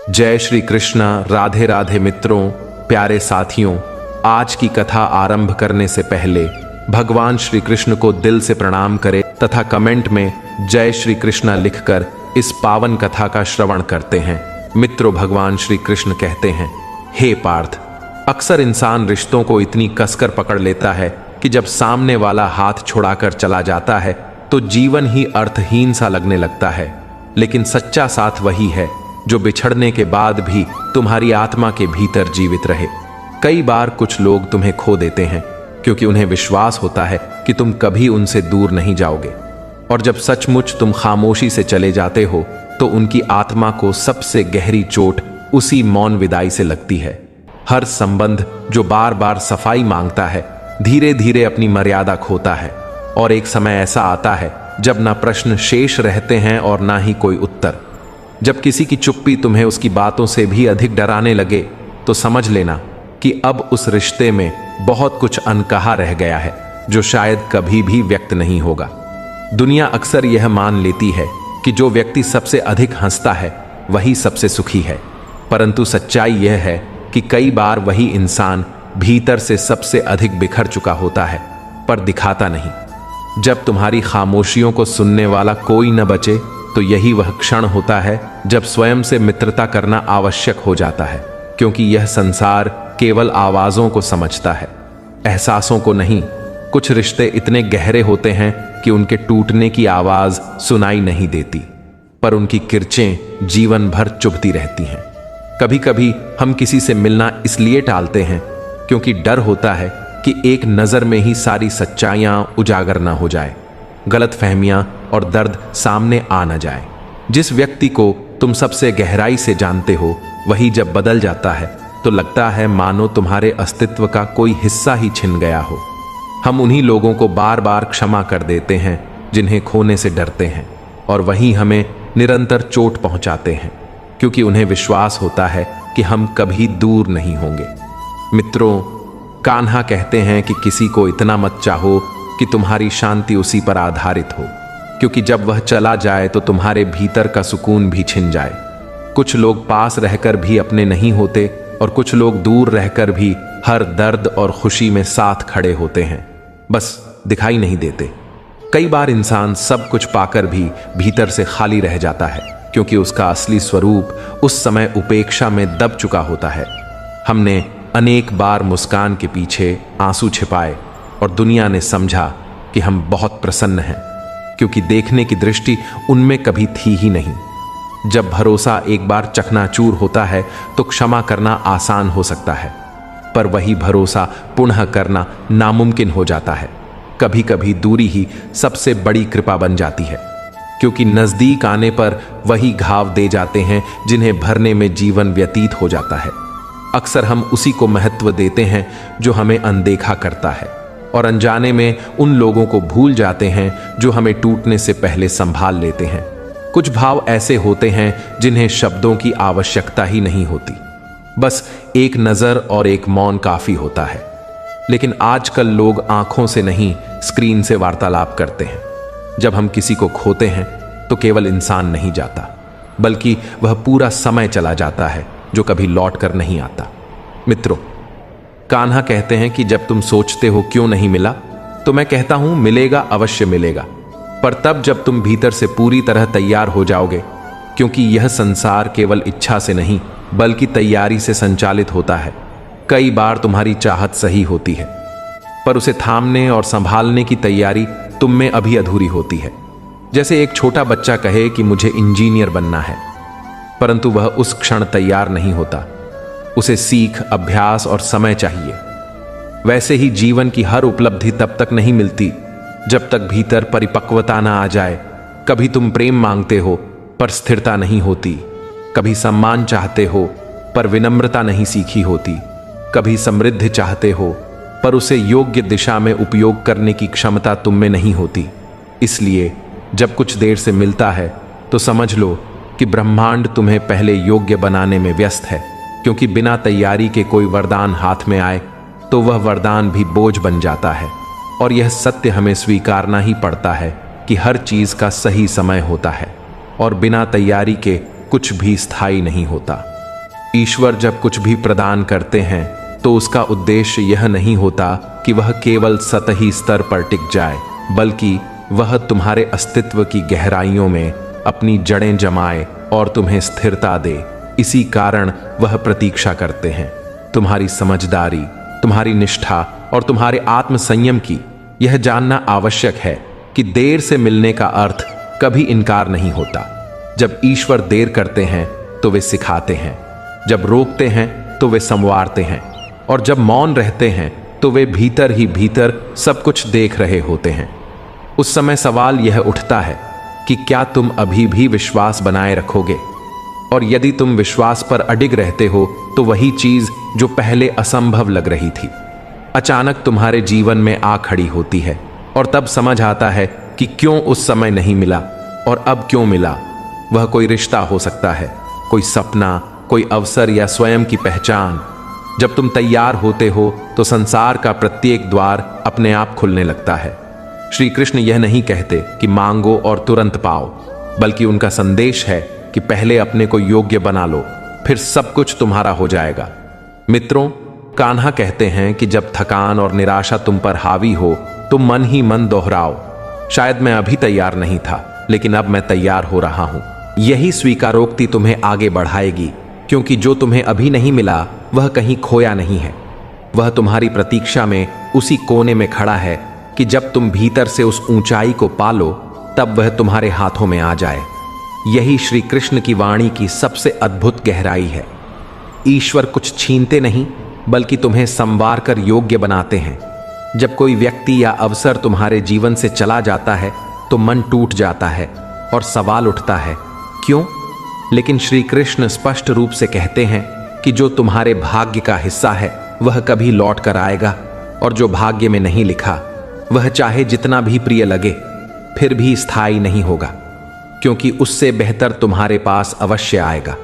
जय श्री कृष्ण। राधे राधे मित्रों, प्यारे साथियों, आज की कथा आरंभ करने से पहले भगवान श्री कृष्ण को दिल से प्रणाम करें तथा कमेंट में जय श्री कृष्ण लिखकर इस पावन कथा का श्रवण करते हैं। मित्रों, भगवान श्री कृष्ण कहते हैं, हे पार्थ, अक्सर इंसान रिश्तों को इतनी कसकर पकड़ लेता है कि जब सामने वाला हाथ छुड़ाकर चला जाता है तो जीवन ही अर्थहीन सा लगने लगता है। लेकिन सच्चा साथ वही है जो बिछड़ने के बाद भी तुम्हारी आत्मा के भीतर जीवित रहे। कई बार कुछ लोग तुम्हें खो देते हैं क्योंकि उन्हें विश्वास होता है कि तुम कभी उनसे दूर नहीं जाओगे, और जब सचमुच तुम खामोशी से चले जाते हो तो उनकी आत्मा को सबसे गहरी चोट उसी मौन विदाई से लगती है। हर संबंध जो बार बार सफाई मांगता है धीरे धीरे अपनी मर्यादा खोता है, और एक समय ऐसा आता है जब ना प्रश्न शेष रहते हैं और ना ही कोई उत्तर। जब किसी की चुप्पी तुम्हें उसकी बातों से भी अधिक डराने लगे तो समझ लेना कि अब उस रिश्ते में बहुत कुछ अनकहा रह गया है जो शायद कभी भी व्यक्त नहीं होगा। दुनिया अक्सर यह मान लेती है कि जो व्यक्ति सबसे अधिक हंसता है वही सबसे सुखी है, परंतु सच्चाई यह है कि कई बार वही इंसान भीतर से सबसे अधिक बिखर चुका होता है पर दिखाता नहीं। जब तुम्हारी खामोशियों को सुनने वाला कोई न बचे तो यही वह क्षण होता है जब स्वयं से मित्रता करना आवश्यक हो जाता है, क्योंकि यह संसार केवल आवाजों को समझता है, एहसासों को नहीं। कुछ रिश्ते इतने गहरे होते हैं कि उनके टूटने की आवाज सुनाई नहीं देती, पर उनकी किरचें जीवन भर चुभती रहती हैं। कभी कभी हम किसी से मिलना इसलिए टालते हैं क्योंकि डर होता है कि एक नजर में ही सारी सच्चाइयां उजागर ना हो जाए, गलत फहमियां और दर्द सामने आ न जाए। जिस व्यक्ति को तुम सबसे गहराई से जानते हो वही जब बदल जाता है तो लगता है मानो तुम्हारे अस्तित्व का कोई हिस्सा ही छिन गया हो। हम उन्हीं लोगों को बार बार क्षमा कर देते हैं जिन्हें खोने से डरते हैं, और वहीं हमें निरंतर चोट पहुंचाते हैं क्योंकि उन्हें विश्वास होता है कि हम कभी दूर नहीं होंगे। मित्रों, कान्हा कहते हैं कि किसी को इतना मत चाहो कि तुम्हारी शांति उसी पर आधारित हो, क्योंकि जब वह चला जाए तो तुम्हारे भीतर का सुकून भी छिन जाए। कुछ लोग पास रहकर भी अपने नहीं होते और कुछ लोग दूर रहकर भी हर दर्द और खुशी में साथ खड़े होते हैं, बस दिखाई नहीं देते। कई बार इंसान सब कुछ पाकर भी भीतर से खाली रह जाता है क्योंकि उसका असली स्वरूप उस समय उपेक्षा में दब चुका होता है। हमने अनेक बार मुस्कान के पीछे आंसू छिपाए और दुनिया ने समझा कि हम बहुत प्रसन्न हैं, क्योंकि देखने की दृष्टि उनमें कभी थी ही नहीं। जब भरोसा एक बार चकनाचूर होता है तो क्षमा करना आसान हो सकता है, पर वही भरोसा पुनः करना नामुमकिन हो जाता है। कभी कभी दूरी ही सबसे बड़ी कृपा बन जाती है, क्योंकि नजदीक आने पर वही घाव दे जाते हैं जिन्हें भरने में जीवन व्यतीत हो जाता है। अक्सर हम उसी को महत्व देते हैं जो हमें अनदेखा करता है, और अनजाने में उन लोगों को भूल जाते हैं जो हमें टूटने से पहले संभाल लेते हैं। कुछ भाव ऐसे होते हैं जिन्हें शब्दों की आवश्यकता ही नहीं होती, बस एक नजर और एक मौन काफी होता है। लेकिन आजकल लोग आंखों से नहीं, स्क्रीन से वार्तालाप करते हैं। जब हम किसी को खोते हैं तो केवल इंसान नहीं जाता, बल्कि वह पूरा समय चला जाता है जो कभी लौट कर नहीं आता। मित्रों, कान्हा कहते हैं कि जब तुम सोचते हो क्यों नहीं मिला, तो मैं कहता हूं मिलेगा, अवश्य मिलेगा, पर तब जब तुम भीतर से पूरी तरह तैयार हो जाओगे, क्योंकि यह संसार केवल इच्छा से नहीं बल्कि तैयारी से संचालित होता है। कई बार तुम्हारी चाहत सही होती है, पर उसे थामने और संभालने की तैयारी तुम में अभी अधूरी होती है। जैसे एक छोटा बच्चा कहे कि मुझे इंजीनियर बनना है, परंतु वह उस क्षण तैयार नहीं होता। उसे सीख, अभ्यास और समय चाहिए। वैसे ही जीवन की हर उपलब्धि तब तक नहीं मिलती जब तक भीतर परिपक्वता ना आ जाए। कभी तुम प्रेम मांगते हो पर स्थिरता नहीं होती, कभी सम्मान चाहते हो पर विनम्रता नहीं सीखी होती, कभी समृद्धि चाहते हो पर उसे योग्य दिशा में उपयोग करने की क्षमता तुम में नहीं होती। इसलिए जब कुछ देर से मिलता है तो समझ लो कि ब्रह्मांड तुम्हें पहले योग्य बनाने में व्यस्त है, क्योंकि बिना तैयारी के कोई वरदान हाथ में आए तो वह वरदान भी बोझ बन जाता है। और यह सत्य हमें स्वीकारना ही पड़ता है कि हर चीज का सही समय होता है और बिना तैयारी के कुछ भी स्थायी नहीं होता। ईश्वर जब कुछ भी प्रदान करते हैं तो उसका उद्देश्य यह नहीं होता कि वह केवल सतही स्तर पर टिक जाए, बल्कि वह तुम्हारे अस्तित्व की गहराइयों में अपनी जड़ें जमाए और तुम्हें स्थिरता दे। इसी कारण वह प्रतीक्षा करते हैं। तुम्हारी समझदारी, तुम्हारी निष्ठा और तुम्हारे आत्म संयम की यह जानना आवश्यक है कि देर से मिलने का अर्थ कभी इनकार नहीं होता। जब ईश्वर देर करते हैं तो वे सिखाते हैं, जब रोकते हैं तो वे संवारते हैं, और जब मौन रहते हैं तो वे भीतर ही भीतर सब कुछ देख रहे होते हैं। उस समय सवाल यह उठता है कि क्या तुम अभी भी विश्वास बनाए रखोगे? और यदि तुम विश्वास पर अडिग रहते हो तो वही चीज जो पहले असंभव लग रही थी अचानक तुम्हारे जीवन में आ खड़ी होती है, और तब समझ आता है कि क्यों उस समय नहीं मिला और अब क्यों मिला। वह कोई रिश्ता हो सकता है, कोई सपना, कोई अवसर या स्वयं की पहचान। जब तुम तैयार होते हो तो संसार का प्रत्येक द्वार अपने आप खुलने लगता है। श्री कृष्ण यह नहीं कहते कि मांगो और तुरंत पाओ, बल्कि उनका संदेश है कि पहले अपने को योग्य बना लो, फिर सब कुछ तुम्हारा हो जाएगा। मित्रों, कान्हा कहते हैं कि जब थकान और निराशा तुम पर हावी हो तो मन ही मन दोहराओ, शायद मैं अभी तैयार नहीं था, लेकिन अब मैं तैयार हो रहा हूं। यही स्वीकारोक्ति तुम्हें आगे बढ़ाएगी, क्योंकि जो तुम्हें अभी नहीं मिला वह कहीं खोया नहीं है। वह तुम्हारी प्रतीक्षा में उसी कोने में खड़ा है कि जब तुम भीतर से उस ऊंचाई को पालो तब वह तुम्हारे हाथों में आ जाए। यही श्री कृष्ण की वाणी की सबसे अद्भुत गहराई है। ईश्वर कुछ छीनते नहीं, बल्कि तुम्हें संवार कर योग्य बनाते हैं। जब कोई व्यक्ति या अवसर तुम्हारे जीवन से चला जाता है तो मन टूट जाता है और सवाल उठता है, क्यों? लेकिन श्री कृष्ण स्पष्ट रूप से कहते हैं कि जो तुम्हारे भाग्य का हिस्सा है वह कभी लौट कर आएगा, और जो भाग्य में नहीं लिखा वह चाहे जितना भी प्रिय लगे फिर भी स्थायी नहीं होगा, क्योंकि उससे बेहतर तुम्हारे पास अवश्य आएगा।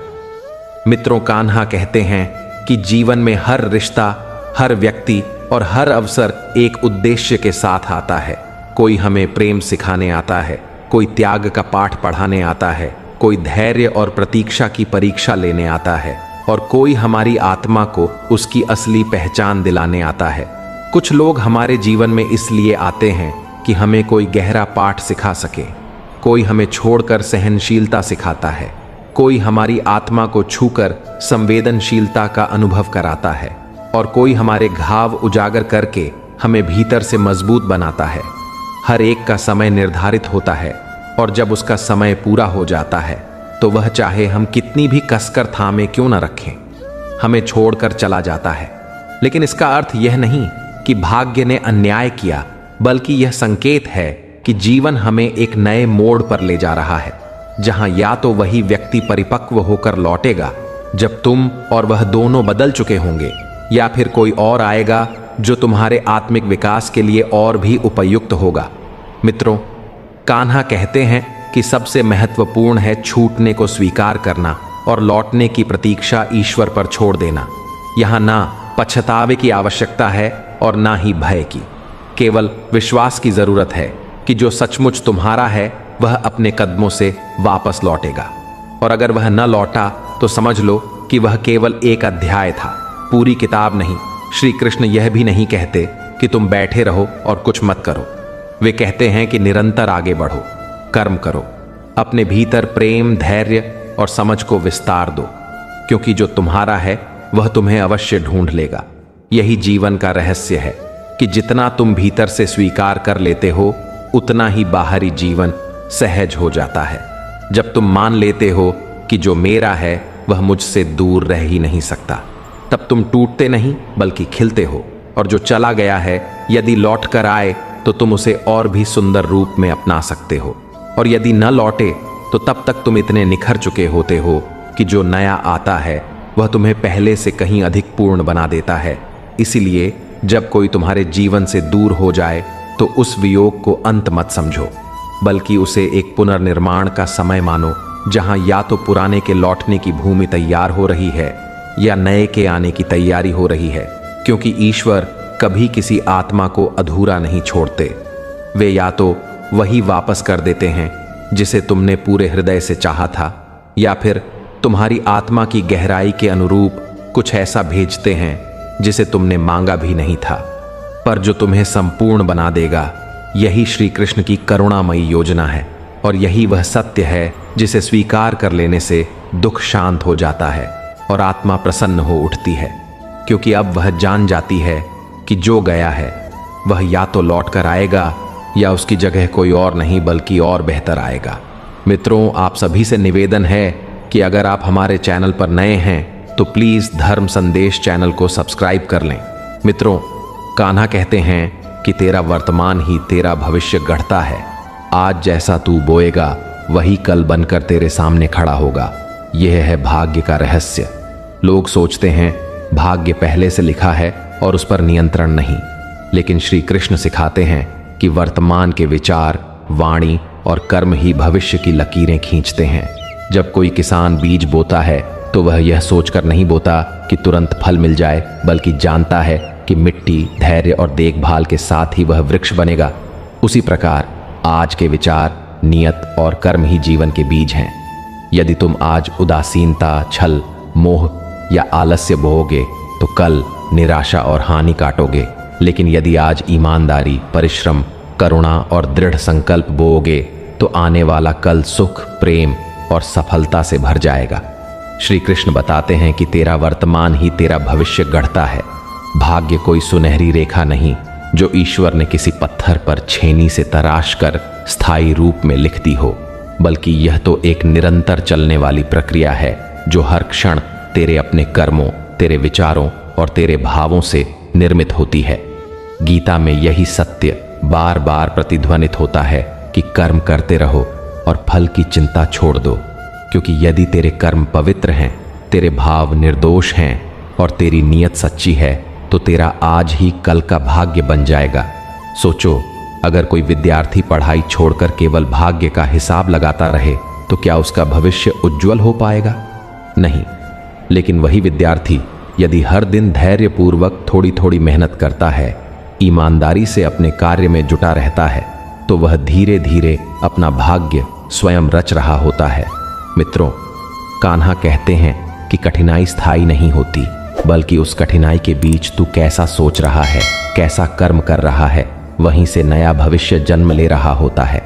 मित्रों, कान्हा कहते हैं कि जीवन में हर रिश्ता, हर व्यक्ति और हर अवसर एक उद्देश्य के साथ आता है। कोई हमें प्रेम सिखाने आता है, कोई त्याग का पाठ पढ़ाने आता है, कोई धैर्य और प्रतीक्षा की परीक्षा लेने आता है, और कोई हमारी आत्मा को उसकी असली पहचान दिलाने आता है। कुछ लोग हमारे जीवन में इसलिए आते हैं कि हमें कोई गहरा पाठ सिखा सके, कोई हमें छोड़कर सहनशीलता सिखाता है, कोई हमारी आत्मा को छूकर संवेदनशीलता का अनुभव कराता है, और कोई हमारे घाव उजागर करके हमें भीतर से मजबूत बनाता है। हर एक का समय निर्धारित होता है, और जब उसका समय पूरा हो जाता है तो वह चाहे हम कितनी भी कसकर थामे क्यों न रखें, हमें छोड़कर चला जाता है। लेकिन इसका अर्थ यह नहीं कि भाग्य ने अन्याय किया, बल्कि यह संकेत है कि जीवन हमें एक नए मोड़ पर ले जा रहा है, जहां या तो वही व्यक्ति परिपक्व होकर लौटेगा जब तुम और वह दोनों बदल चुके होंगे, या फिर कोई और आएगा जो तुम्हारे आत्मिक विकास के लिए और भी उपयुक्त होगा। मित्रों, कान्हा कहते हैं कि सबसे महत्वपूर्ण है छूटने को स्वीकार करना और लौटने की प्रतीक्षा ईश्वर पर छोड़ देना। यहाँ ना पछतावे की आवश्यकता है और ना ही भय की, केवल विश्वास की जरूरत है कि जो सचमुच तुम्हारा है वह अपने कदमों से वापस लौटेगा। और अगर वह न लौटा तो समझ लो कि वह केवल एक अध्याय था, पूरी किताब नहीं। श्री कृष्ण यह भी नहीं कहते कि तुम बैठे रहो और कुछ मत करो। वे कहते हैं कि निरंतर आगे बढ़ो, कर्म करो, अपने भीतर प्रेम, धैर्य और समझ को विस्तार दो, क्योंकि जो तुम्हारा है वह तुम्हें अवश्य ढूंढ लेगा। यही जीवन का रहस्य है कि जितना तुम भीतर से स्वीकार कर लेते हो उतना ही बाहरी जीवन सहज हो जाता है। जब तुम मान लेते हो कि जो मेरा है वह मुझसे दूर रह ही नहीं सकता, तब तुम टूटते नहीं बल्कि खिलते हो। और जो चला गया है यदि लौट कर आए तो तुम उसे और भी सुंदर रूप में अपना सकते हो, और यदि न लौटे तो तब तक तुम इतने निखर चुके होते हो कि जो नया आता है वह तुम्हें पहले से कहीं अधिक पूर्ण बना देता है। इसीलिए जब कोई तुम्हारे जीवन से दूर हो जाए तो उस वियोग को अंत मत समझो, बल्कि उसे एक पुनर्निर्माण का समय मानो, जहां या तो पुराने के लौटने की भूमि तैयार हो रही है या नए के आने की तैयारी हो रही है। क्योंकि ईश्वर कभी किसी आत्मा को अधूरा नहीं छोड़ते। वे या तो वही वापस कर देते हैं जिसे तुमने पूरे हृदय से चाहा था, या फिर तुम्हारी आत्मा की गहराई के अनुरूप कुछ ऐसा भेजते हैं जिसे तुमने मांगा भी नहीं था, पर जो तुम्हें संपूर्ण बना देगा। यही श्री कृष्ण की करुणामयी योजना है और यही वह सत्य है जिसे स्वीकार कर लेने से दुख शांत हो जाता है और आत्मा प्रसन्न हो उठती है, क्योंकि अब वह जान जाती है कि जो गया है वह या तो लौट कर आएगा या उसकी जगह कोई और नहीं बल्कि और बेहतर आएगा। मित्रों, आप सभी से निवेदन है कि अगर आप हमारे चैनल पर नए हैं तो प्लीज़ धर्म संदेश चैनल को सब्सक्राइब कर लें। मित्रों, कान्हा कहते हैं कि तेरा वर्तमान ही तेरा भविष्य गढ़ता है। आज जैसा तू बोएगा वही कल बनकर तेरे सामने खड़ा होगा। यह है भाग्य का रहस्य। लोग सोचते हैं भाग्य पहले से लिखा है और उस पर नियंत्रण नहीं, लेकिन श्री कृष्ण सिखाते हैं कि वर्तमान के विचार, वाणी और कर्म ही भविष्य की लकीरें खींचते हैं। जब कोई किसान बीज बोता है तो वह यह सोचकर नहीं बोता कि तुरंत फल मिल जाए, बल्कि जानता है कि मिट्टी, धैर्य और देखभाल के साथ ही वह वृक्ष बनेगा। उसी प्रकार आज के विचार, नियत और कर्म ही जीवन के बीज हैं। यदि तुम आज उदासीनता, छल, मोह या आलस्य बोओगे तो कल निराशा और हानि काटोगे, लेकिन यदि आज ईमानदारी, परिश्रम, करुणा और दृढ़ संकल्प बोओगे तो आने वाला कल सुख, प्रेम और सफलता से भर जाएगा। श्री कृष्ण बताते हैं कि तेरा वर्तमान ही तेरा भविष्य गढ़ता है। भाग्य कोई सुनहरी रेखा नहीं जो ईश्वर ने किसी पत्थर पर छेनी से तराश कर स्थायी रूप में लिख दी हो, बल्कि यह तो एक निरंतर चलने वाली प्रक्रिया है जो हर क्षण तेरे अपने कर्मों, तेरे विचारों और तेरे भावों से निर्मित होती है। गीता में यही सत्य बार बार प्रतिध्वनित होता है कि कर्म करते रहो और फल की चिंता छोड़ दो, क्योंकि यदि तेरे कर्म पवित्र हैं, तेरे भाव निर्दोष हैं और तेरी नीयत सच्ची है तो तेरा आज ही कल का भाग्य बन जाएगा। सोचो, अगर कोई विद्यार्थी पढ़ाई छोड़कर केवल भाग्य का हिसाब लगाता रहे तो क्या उसका भविष्य उज्जवल हो पाएगा? नहीं। लेकिन वही विद्यार्थी यदि हर दिन धैर्यपूर्वक थोड़ी थोड़ी मेहनत करता है, ईमानदारी से अपने कार्य में जुटा रहता है, तो वह धीरे धीरे अपना भाग्य स्वयं रच रहा होता है। मित्रों, कान्हा कहते हैं कि कठिनाई स्थायी नहीं होती, बल्कि उस कठिनाई के बीच तू कैसा सोच रहा है, कैसा कर्म कर रहा है, वहीं से नया भविष्य जन्म ले रहा होता है।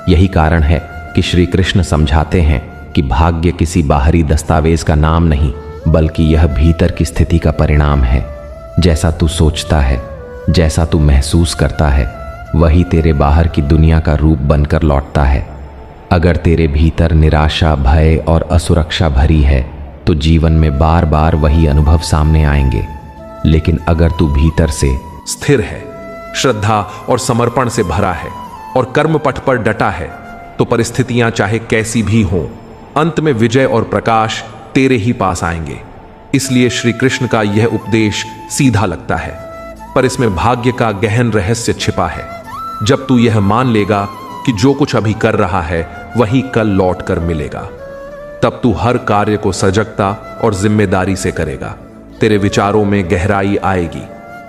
यही कारण है कि श्री कृष्ण समझाते हैं कि भाग्य किसी बाहरी दस्तावेज का नाम नहीं, बल्कि यह भीतर की स्थिति का परिणाम है। जैसा तू सोचता है, जैसा तू महसूस करता है, वही तेरे बाहर की दुनिया का रूप बनकर लौटता है। अगर तेरे भीतर निराशा, भय और असुरक्षा भरी है तो जीवन में बार बार वही अनुभव सामने आएंगे। लेकिन अगर तू भीतर से स्थिर है, श्रद्धा और समर्पण से भरा है और कर्म पथ पर डटा है, तो परिस्थितियां चाहे कैसी भी हों, अंत में विजय और प्रकाश तेरे ही पास आएंगे। इसलिए श्री कृष्ण का यह उपदेश सीधा लगता है, पर इसमें भाग्य का गहन रहस्य छिपा है। जब तू यह मान लेगा कि जो कुछ अभी कर रहा है वही कल लौट कर मिलेगा, तब तू हर कार्य को सजगता और जिम्मेदारी से करेगा। तेरे विचारों में गहराई आएगी,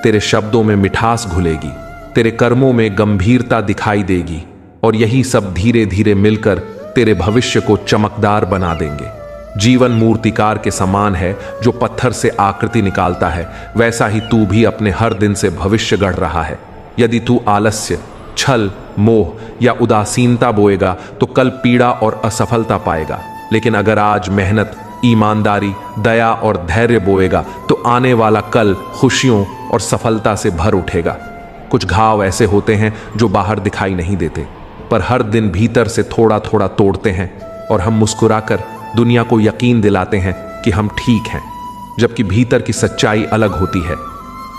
तेरे शब्दों में मिठास घुलेगी, तेरे कर्मों में गंभीरता दिखाई देगी, और यही सब धीरे धीरे मिलकर तेरे भविष्य को चमकदार बना देंगे। जीवन मूर्तिकार के समान है जो पत्थर से आकृति निकालता है, वैसा ही तू भी अपने हर दिन से भविष्य गढ़ रहा है। यदि तू आलस्य, छल, मोह या उदासीनता बोएगा तो कल पीड़ा और असफलता पाएगा, लेकिन अगर आज मेहनत, ईमानदारी, दया और धैर्य बोएगा तो आने वाला कल खुशियों और सफलता से भर उठेगा। कुछ घाव ऐसे होते हैं जो बाहर दिखाई नहीं देते, पर हर दिन भीतर से थोड़ा थोड़ा तोड़ते हैं, और हम मुस्कुराकर दुनिया को यकीन दिलाते हैं कि हम ठीक हैं, जबकि भीतर की सच्चाई अलग होती है।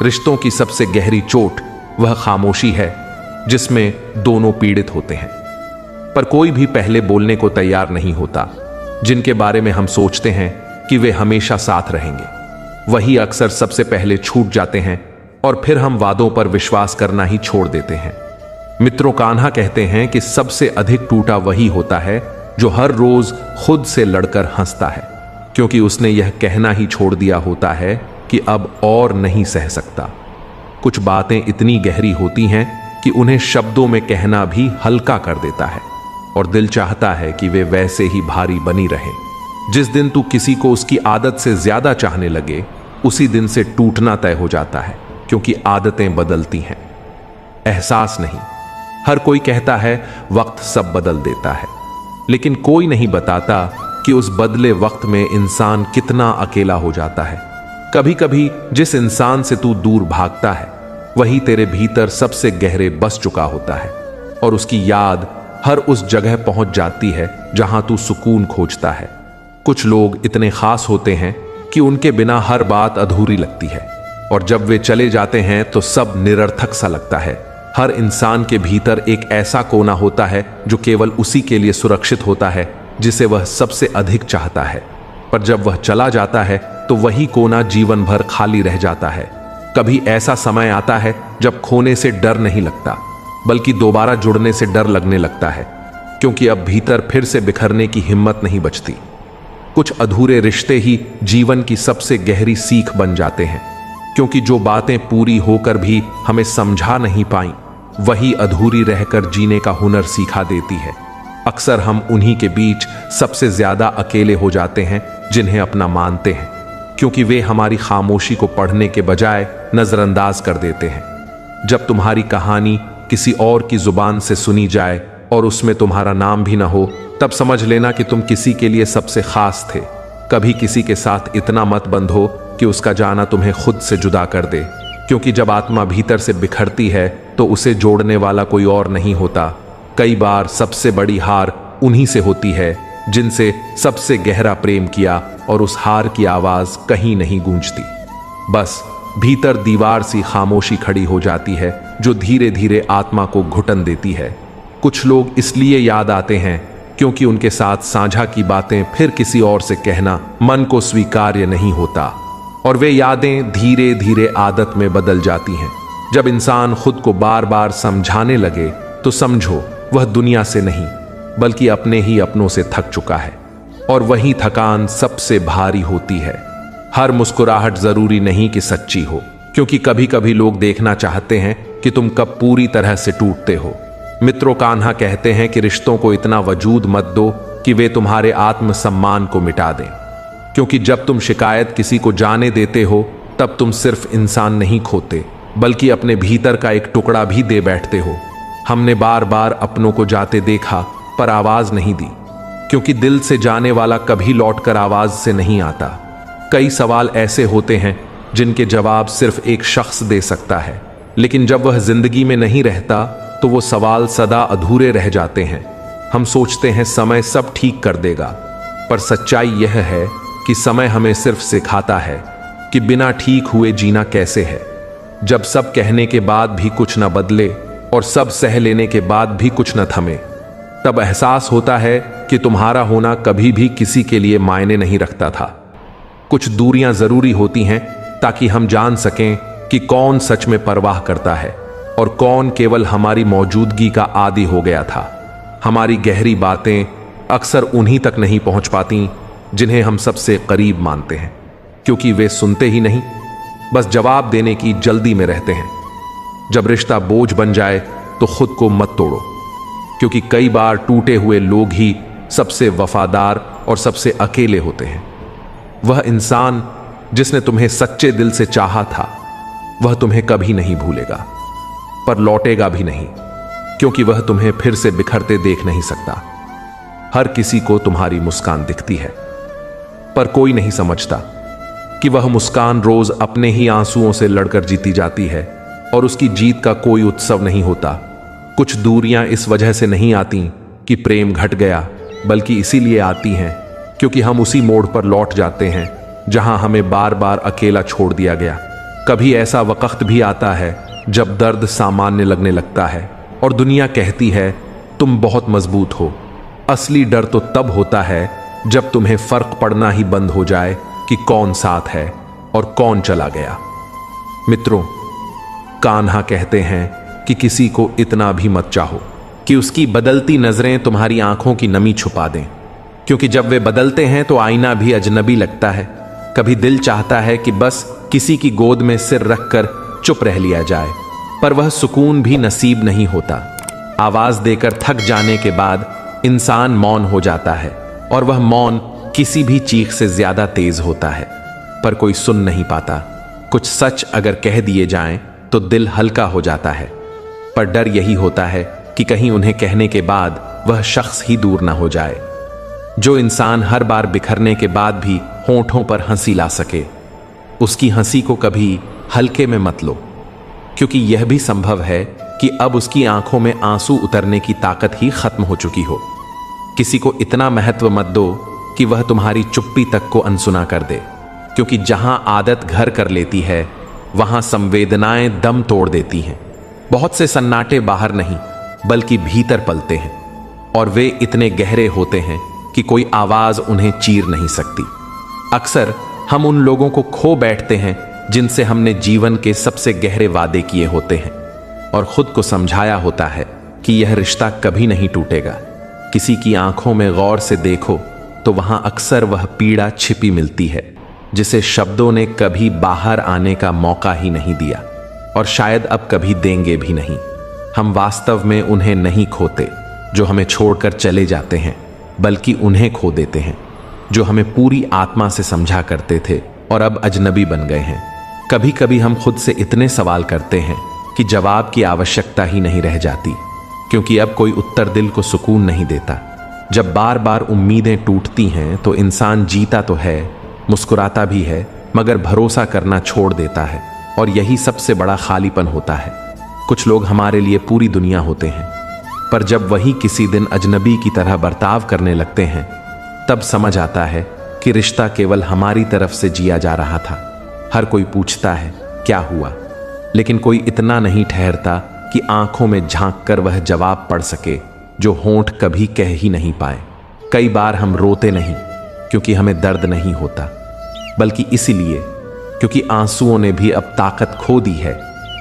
रिश्तों की सबसे गहरी चोट वह खामोशी है जिसमें दोनों पीड़ित होते हैं, पर कोई भी पहले बोलने को तैयार नहीं होता। जिनके बारे में हम सोचते हैं कि वे हमेशा साथ रहेंगे, वही अक्सर सबसे पहले छूट जाते हैं, और फिर हम वादों पर विश्वास करना ही छोड़ देते हैं। मित्रों, कान्हा कहते हैं कि सबसे अधिक टूटा वही होता है जो हर रोज खुद से लड़कर हंसता है, क्योंकि उसने यह कहना ही छोड़ दिया होता है कि अब और नहीं सह सकता। कुछ बातें इतनी गहरी होती हैं कि उन्हें शब्दों में कहना भी हल्का कर देता है, और दिल चाहता है कि वे वैसे ही भारी बनी रहें। जिस दिन तू किसी को उसकी आदत से ज्यादा चाहने लगे, उसी दिन से टूटना तय हो जाता है, क्योंकि आदतें बदलती हैं, एहसास नहीं। हर कोई कहता है वक्त सब बदल देता है, लेकिन कोई नहीं बताता कि उस बदले वक्त में इंसान कितना अकेला हो जाता है। कभी कभी जिस इंसान से तू दूर भागता है, वही तेरे भीतर सबसे गहरे बस चुका होता है, और उसकी याद हर उस जगह पहुंच जाती है जहां तू सुकून खोजता है। कुछ लोग इतने खास होते हैं कि उनके बिना हर बात अधूरी लगती है, और जब वे चले जाते हैं तो सब निरर्थक सा लगता है। हर इंसान के भीतर एक ऐसा कोना होता है जो केवल उसी के लिए सुरक्षित होता है जिसे वह सबसे अधिक चाहता है, पर जब वह चला जाता है तो वही कोना जीवन भर खाली रह जाता है। कभी ऐसा समय आता है जब खोने से डर नहीं लगता, बल्कि दोबारा जुड़ने से डर लगने लगता है, क्योंकि अब भीतर फिर से बिखरने की हिम्मत नहीं बचती। कुछ अधूरे रिश्ते ही जीवन की सबसे गहरी सीख बन जाते हैं, क्योंकि जो बातें पूरी होकर भी हमें समझा नहीं पाई, वही अधूरी रहकर जीने का हुनर सिखा देती है। अक्सर हम उन्हीं के बीच सबसे ज्यादा अकेले हो जाते हैं जिन्हें अपना मानते हैं, क्योंकि वे हमारी खामोशी को पढ़ने के बजाय नजरअंदाज कर देते हैं। जब तुम्हारी कहानी किसी और की जुबान से सुनी जाए और उसमें तुम्हारा नाम भी ना हो, तब समझ लेना कि तुम किसी के लिए सबसे खास थे। कभी किसी के साथ इतना मत बंधो कि उसका जाना तुम्हें खुद से जुदा कर दे, क्योंकि जब आत्मा भीतर से बिखरती है तो उसे जोड़ने वाला कोई और नहीं होता। कई बार सबसे बड़ी हार उन्हीं से होती है जिनसे सबसे गहरा प्रेम किया, और उस हार की आवाज कहीं नहीं गूंजती। बस भीतर दीवार सी खामोशी खड़ी हो जाती है जो धीरे धीरे आत्मा को घुटन देती है। कुछ लोग इसलिए याद आते हैं क्योंकि उनके साथ साझा की बातें फिर किसी और से कहना मन को स्वीकार्य नहीं होता, और वे यादें धीरे धीरे आदत में बदल जाती हैं। जब इंसान खुद को बार बार समझाने लगे तो समझो वह दुनिया से नहीं, बल्कि अपने ही अपनों से थक चुका है, और वही थकान सबसे भारी होती है। हर मुस्कुराहट जरूरी नहीं कि सच्ची हो, क्योंकि कभी कभी लोग देखना चाहते हैं कि तुम कब पूरी तरह से टूटते हो। मित्रों कान्हा कहते हैं कि रिश्तों को इतना वजूद मत दो कि वे तुम्हारे आत्मसम्मान को मिटा दें, क्योंकि जब तुम शिकायत किसी को जाने देते हो, तब तुम सिर्फ इंसान नहीं खोते, बल्कि अपने भीतर का एक टुकड़ा भी दे बैठते हो। हमने बार बार अपनों को जाते देखा पर आवाज नहीं दी, क्योंकि दिल से जाने वाला कभी लौटकर आवाज से नहीं आता। कई सवाल ऐसे होते हैं जिनके जवाब सिर्फ एक शख्स दे सकता है, लेकिन जब वह जिंदगी में नहीं रहता तो वो सवाल सदा अधूरे रह जाते हैं। हम सोचते हैं समय सब ठीक कर देगा, पर सच्चाई यह है कि समय हमें सिर्फ सिखाता है कि बिना ठीक हुए जीना कैसे है। जब सब कहने के बाद भी कुछ न बदले और सब सह लेने के बाद भी कुछ न थमे, तब एहसास होता है कि तुम्हारा होना कभी भी किसी के लिए मायने नहीं रखता था। कुछ दूरियां जरूरी होती हैं ताकि हम जान सकें कि कौन सच में परवाह करता है और कौन केवल हमारी मौजूदगी का आदी हो गया था। हमारी गहरी बातें अक्सर उन्हीं तक नहीं पहुंच पाती जिन्हें हम सबसे करीब मानते हैं, क्योंकि वे सुनते ही नहीं, बस जवाब देने की जल्दी में रहते हैं। जब रिश्ता बोझ बन जाए तो खुद को मत तोड़ो, क्योंकि कई बार टूटे हुए लोग ही सबसे वफादार और सबसे अकेले होते हैं। वह इंसान जिसने तुम्हें सच्चे दिल से चाहा था, वह तुम्हें कभी नहीं भूलेगा, पर लौटेगा भी नहीं, क्योंकि वह तुम्हें फिर से बिखरते देख नहीं सकता। हर किसी को तुम्हारी मुस्कान दिखती है, पर कोई नहीं समझता कि वह मुस्कान रोज अपने ही आंसुओं से लड़कर जीती जाती है, और उसकी जीत का कोई उत्सव नहीं होता। कुछ दूरियां इस वजह से नहीं आती कि प्रेम घट गया, बल्कि इसीलिए आती हैं क्योंकि हम उसी मोड़ पर लौट जाते हैं जहां हमें बार बार अकेला छोड़ दिया गया। कभी ऐसा वक्त भी आता है जब दर्द सामान्य लगने लगता है और दुनिया कहती है तुम बहुत मजबूत हो। असली डर तो तब होता है जब तुम्हें फर्क पड़ना ही बंद हो जाए कि कौन साथ है और कौन चला गया। मित्रों, कान्हा कहते हैं कि किसी को इतना भी मत चाहो कि उसकी बदलती नजरें तुम्हारी आंखों की नमी छुपा दें, क्योंकि जब वे बदलते हैं तो आईना भी अजनबी लगता है। कभी दिल चाहता है कि बस किसी की गोद में सिर रखकर चुप रह लिया जाए, पर वह सुकून भी नसीब नहीं होता। आवाज देकर थक जाने के बाद इंसान मौन हो जाता है, और वह मौन किसी भी चीख से ज्यादा तेज होता है, पर कोई सुन नहीं पाता। कुछ सच अगर कह दिए जाएं तो दिल हल्का हो जाता है, पर डर यही होता है कि कहीं उन्हें कहने के बाद वह शख्स ही दूर ना हो जाए, जो इंसान हर बार बिखरने के बाद भी होंठों पर हंसी ला सके। उसकी हंसी को कभी हल्के में मत लो, क्योंकि यह भी संभव है कि अब उसकी आंखों में आंसू उतरने की ताकत ही खत्म हो चुकी हो। किसी को इतना महत्व मत दो कि वह तुम्हारी चुप्पी तक को अनसुना कर दे, क्योंकि जहां आदत घर कर लेती है वहां संवेदनाएं दम तोड़ देती हैं। बहुत से सन्नाटे बाहर नहीं बल्कि भीतर पलते हैं, और वे इतने गहरे होते हैं कि कोई आवाज उन्हें चीर नहीं सकती। अक्सर हम उन लोगों को खो बैठते हैं जिनसे हमने जीवन के सबसे गहरे वादे किए होते हैं और खुद को समझाया होता है कि यह रिश्ता कभी नहीं टूटेगा। किसी की आंखों में गौर से देखो तो वहां अक्सर वह पीड़ा छिपी मिलती है जिसे शब्दों ने कभी बाहर आने का मौका ही नहीं दिया, और शायद अब कभी देंगे भी नहीं। हम वास्तव में उन्हें नहीं खोते जो हमें छोड़कर चले जाते हैं, बल्कि उन्हें खो देते हैं जो हमें पूरी आत्मा से समझा करते थे और अब अजनबी बन गए हैं। कभी कभी हम खुद से इतने सवाल करते हैं कि जवाब की आवश्यकता ही नहीं रह जाती, क्योंकि अब कोई उत्तर दिल को सुकून नहीं देता। जब बार बार उम्मीदें टूटती हैं तो इंसान जीता तो है, मुस्कुराता भी है, मगर भरोसा करना छोड़ देता है, और यही सबसे बड़ा खालीपन होता है। कुछ लोग हमारे लिए पूरी दुनिया होते हैं, पर जब वही किसी दिन अजनबी की तरह बर्ताव करने लगते हैं तब समझ आता है कि रिश्ता केवल हमारी तरफ से जिया जा रहा था। हर कोई पूछता है क्या हुआ, लेकिन कोई इतना नहीं ठहरता कि आंखों में झांक कर वह जवाब पढ़ सके जो होंठ कभी कह ही नहीं पाए। कई बार हम रोते नहीं क्योंकि हमें दर्द नहीं होता, बल्कि इसीलिए क्योंकि आंसुओं ने भी अब ताकत खो दी है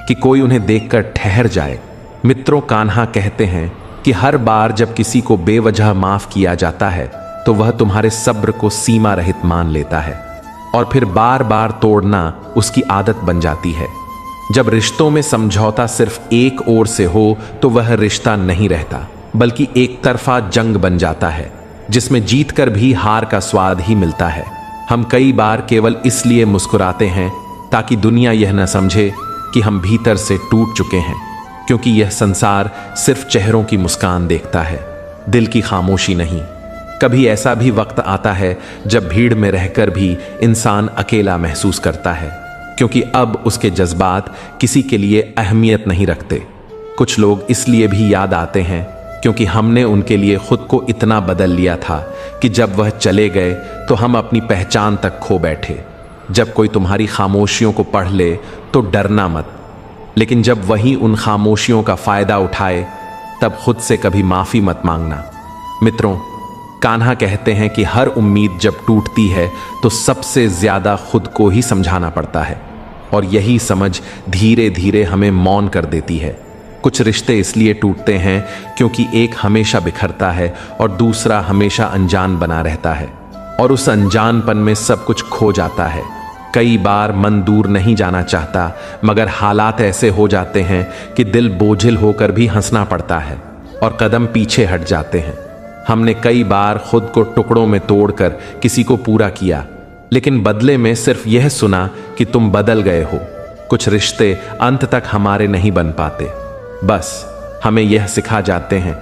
कि कोई उन्हें देखकर ठहर जाए। मित्रों, कान्हा कहते हैं कि हर बार जब किसी को बेवजह माफ किया जाता है तो वह तुम्हारे सब्र को सीमा रहित मान लेता है, और फिर बार बार तोड़ना उसकी आदत बन जाती है। जब रिश्तों में समझौता सिर्फ एक ओर से हो तो वह रिश्ता नहीं रहता, बल्कि एक तरफा जंग बन जाता है जिसमें जीतकर भी हार का स्वाद ही मिलता है। हम कई बार केवल इसलिए मुस्कुराते हैं ताकि दुनिया यह न समझे कि हम भीतर से टूट चुके हैं, क्योंकि यह संसार सिर्फ चेहरों की मुस्कान देखता है, दिल की खामोशी नहीं। कभी ऐसा भी वक्त आता है जब भीड़ में रहकर भी इंसान अकेला महसूस करता है, क्योंकि अब उसके जज्बात किसी के लिए अहमियत नहीं रखते। कुछ लोग इसलिए भी याद आते हैं क्योंकि हमने उनके लिए खुद को इतना बदल लिया था कि जब वह चले गए तो हम अपनी पहचान तक खो बैठे। जब कोई तुम्हारी खामोशियों को पढ़ ले तो डरना मत, लेकिन जब वही उन खामोशियों का फायदा उठाए तब खुद से कभी माफी मत मांगना। मित्रों, कान्हा कहते हैं कि हर उम्मीद जब टूटती है तो सबसे ज्यादा खुद को ही समझाना पड़ता है, और यही समझ धीरे धीरे हमें मौन कर देती है। कुछ रिश्ते इसलिए टूटते हैं क्योंकि एक हमेशा बिखरता है और दूसरा हमेशा अनजान बना रहता है, और उस अनजानपन में सब कुछ खो जाता है। कई बार मन दूर नहीं जाना चाहता, मगर हालात ऐसे हो जाते हैं कि दिल बोझिल होकर भी हंसना पड़ता है और कदम पीछे हट जाते हैं। हमने कई बार खुद को टुकड़ों में तोड़कर किसी को पूरा किया, लेकिन बदले में सिर्फ यह सुना कि तुम बदल गए हो। कुछ रिश्ते अंत तक हमारे नहीं बन पाते, बस हमें यह सिखा जाते हैं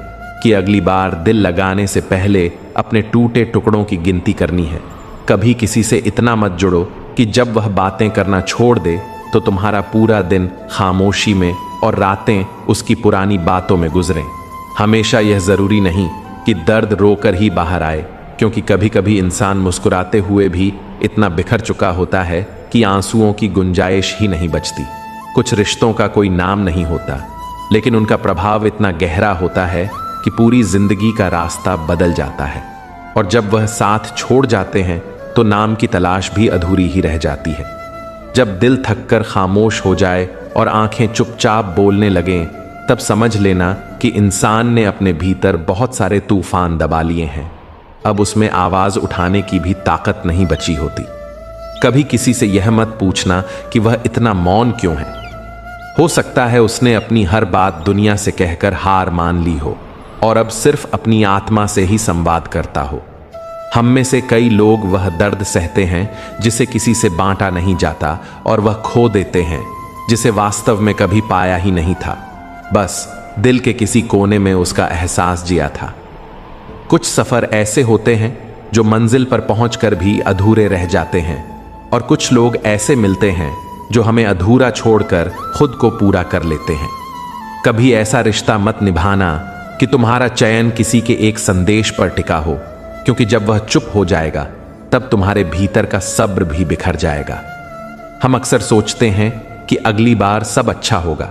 कि अगली बार दिल लगाने से पहले अपने टूटे टुकड़ों की गिनती करनी है। कभी किसी से इतना मत जुड़ो कि जब वह बातें करना छोड़ दे तो तुम्हारा पूरा दिन खामोशी में और रातें उसकी पुरानी बातों में गुजरें। हमेशा यह जरूरी नहीं कि दर्द रोकर ही बाहर आए, क्योंकि कभी कभी इंसान मुस्कुराते हुए भी इतना बिखर चुका होता है कि आंसुओं की गुंजाइश ही नहीं बचती। कुछ रिश्तों का कोई नाम नहीं होता, लेकिन उनका प्रभाव इतना गहरा होता है कि पूरी जिंदगी का रास्ता बदल जाता है, और जब वह साथ छोड़ जाते हैं तो नाम की तलाश भी अधूरी ही रह जाती है। जब दिल थककर खामोश हो जाए और आंखें चुपचाप बोलने लगें, तब समझ लेना कि इंसान ने अपने भीतर बहुत सारे तूफान दबा लिए हैं। अब उसमें आवाज उठाने की भी ताकत नहीं बची होती। कभी किसी से यह मत पूछना कि वह इतना मौन क्यों है। हो सकता है उसने अपनी हर बात दुनिया से कहकर हार मान ली हो और अब सिर्फ अपनी आत्मा से ही संवाद करता हो। हम में से कई लोग वह दर्द सहते हैं जिसे किसी से बांटा नहीं जाता, और वह खो देते हैं जिसे वास्तव में कभी पाया ही नहीं था, बस दिल के किसी कोने में उसका एहसास जिया था। कुछ सफर ऐसे होते हैं जो मंजिल पर पहुंचकर भी अधूरे रह जाते हैं, और कुछ लोग ऐसे मिलते हैं जो हमें अधूरा छोड़कर खुद को पूरा कर लेते हैं। कभी ऐसा रिश्ता मत निभाना कि तुम्हारा चयन किसी के एक संदेश पर टिका हो, क्योंकि जब वह चुप हो जाएगा तब तुम्हारे भीतर का सब्र भी बिखर जाएगा। हम अक्सर सोचते हैं कि अगली बार सब अच्छा होगा,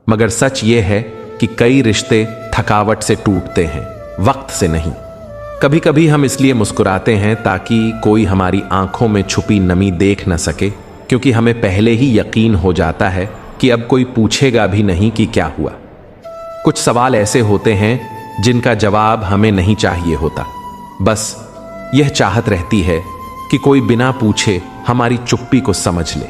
मगर सच यह है कि कई रिश्ते थकावट से टूटते हैं, वक्त से नहीं। कभी कभी हम इसलिए मुस्कुराते हैं ताकि कोई हमारी आंखों में छुपी नमी देख न सके, क्योंकि हमें पहले ही यकीन हो जाता है कि अब कोई पूछेगा भी नहीं कि क्या हुआ। कुछ सवाल ऐसे होते हैं जिनका जवाब हमें नहीं चाहिए होता, बस यह चाहत रहती है कि कोई बिना पूछे हमारी चुप्पी को समझ ले।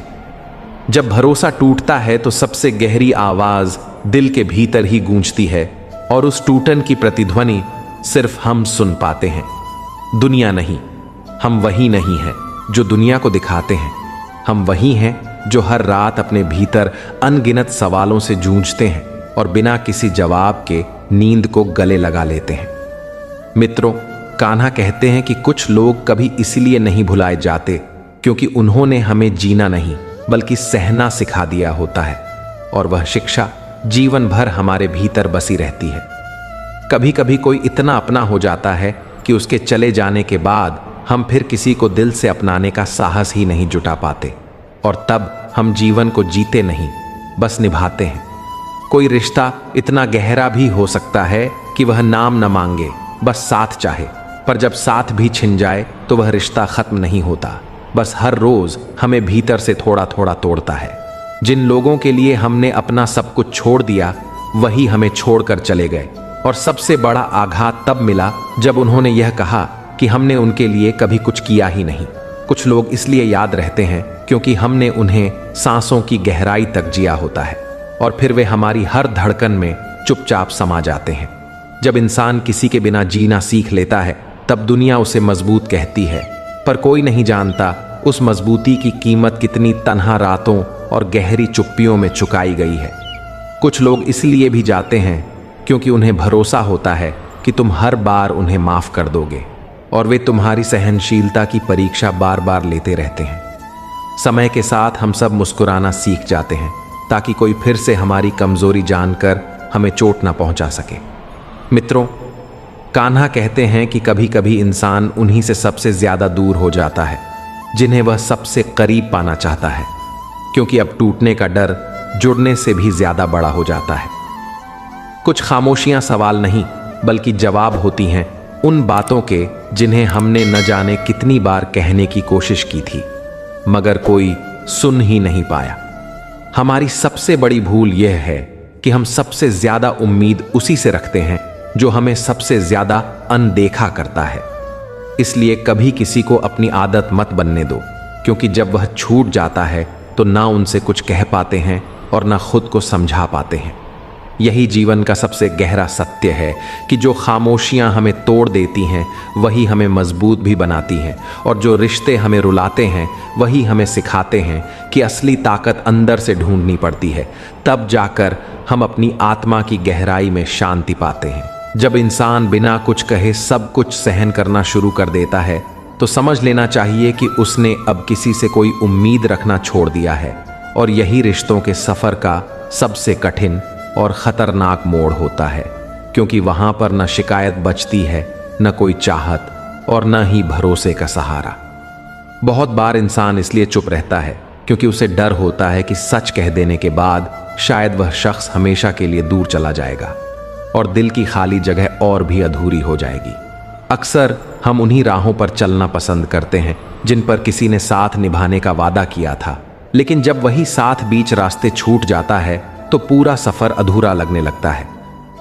जब भरोसा टूटता है तो सबसे गहरी आवाज दिल के भीतर ही गूंजती है, और उस टूटन की प्रतिध्वनि सिर्फ हम सुन पाते हैं, दुनिया नहीं। हम वही नहीं हैं जो दुनिया को दिखाते हैं, हम वही हैं जो हर रात अपने भीतर अनगिनत सवालों से जूझते हैं और बिना किसी जवाब के नींद को गले लगा लेते हैं। मित्रों, कान्हा कहते हैं कि कुछ लोग कभी इसलिए नहीं भुलाए जाते क्योंकि उन्होंने हमें जीना नहीं बल्कि सहना सिखा दिया होता है, और वह शिक्षा जीवन भर हमारे भीतर बसी रहती है। कभी कभी कोई इतना अपना हो जाता है कि उसके चले जाने के बाद हम फिर किसी को दिल से अपनाने का साहस ही नहीं जुटा पाते, और तब हम जीवन को जीते नहीं, बस निभाते हैं। कोई रिश्ता इतना गहरा भी हो सकता है कि वह नाम न मांगे, बस साथ चाहे, पर जब साथ भी छिन जाए तो वह रिश्ता खत्म नहीं होता, बस हर रोज हमें भीतर से थोड़ा थोड़ा तोड़ता है। जिन लोगों के लिए हमने अपना सब कुछ छोड़ दिया वही हमें छोड़कर चले गए, और सबसे बड़ा आघात तब मिला जब उन्होंने यह कहा कि हमने उनके लिए कभी कुछ किया ही नहीं। कुछ लोग इसलिए याद रहते हैं क्योंकि हमने उन्हें सांसों की गहराई तक जिया होता है, और फिर वे हमारी हर धड़कन में चुपचाप समा जाते हैं। जब इंसान किसी के बिना जीना सीख लेता है तब दुनिया उसे मजबूत कहती है, पर कोई नहीं जानता उस मजबूती की कीमत कितनी तन्हा रातों और गहरी चुप्पियों में चुकाई गई है। कुछ लोग इसलिए भी जाते हैं क्योंकि उन्हें भरोसा होता है कि तुम हर बार उन्हें माफ कर दोगे, और वे तुम्हारी सहनशीलता की परीक्षा बार बार लेते रहते हैं। समय के साथ हम सब मुस्कुराना सीख जाते हैं ताकि कोई फिर से हमारी कमजोरी जानकर हमें चोट ना पहुंचा सके। मित्रों, कान्हा कहते हैं कि कभी कभी इंसान उन्हीं से सबसे ज्यादा दूर हो जाता है जिन्हें वह सबसे करीब पाना चाहता है, क्योंकि अब टूटने का डर जुड़ने से भी ज्यादा बड़ा हो जाता है। कुछ खामोशियां सवाल नहीं बल्कि जवाब होती हैं उन बातों के जिन्हें हमने न जाने कितनी बार कहने की कोशिश की थी, मगर कोई सुन ही नहीं पाया। हमारी सबसे बड़ी भूल यह है कि हम सबसे ज्यादा उम्मीद उसी से रखते हैं जो हमें सबसे ज्यादा अनदेखा करता है। इसलिए कभी किसी को अपनी आदत मत बनने दो, क्योंकि जब वह छूट जाता है तो ना उनसे कुछ कह पाते हैं और ना खुद को समझा पाते हैं। यही जीवन का सबसे गहरा सत्य है कि जो खामोशियां हमें तोड़ देती हैं वही हमें मजबूत भी बनाती हैं, और जो रिश्ते हमें रुलाते हैं वही हमें सिखाते हैं कि असली ताकत अंदर से ढूंढनी पड़ती है। तब जाकर हम अपनी आत्मा की गहराई में शांति पाते हैं। जब इंसान बिना कुछ कहे सब कुछ सहन करना शुरू कर देता है तो समझ लेना चाहिए कि उसने अब किसी से कोई उम्मीद रखना छोड़ दिया है, और यही रिश्तों के सफर का सबसे कठिन और खतरनाक मोड़ होता है, क्योंकि वहां पर न शिकायत बचती है, न कोई चाहत, और न ही भरोसे का सहारा। बहुत बार इंसान इसलिए चुप रहता है क्योंकि उसे डर होता है कि सच कह देने के बाद शायद वह शख्स हमेशा के लिए दूर चला जाएगा और दिल की खाली जगह और भी अधूरी हो जाएगी। अक्सर हम उन्हीं राहों पर चलना पसंद करते हैं जिन पर किसी ने साथ निभाने का वादा किया था, लेकिन जब वही साथ बीच रास्ते छूट जाता है तो पूरा सफर अधूरा लगने लगता है।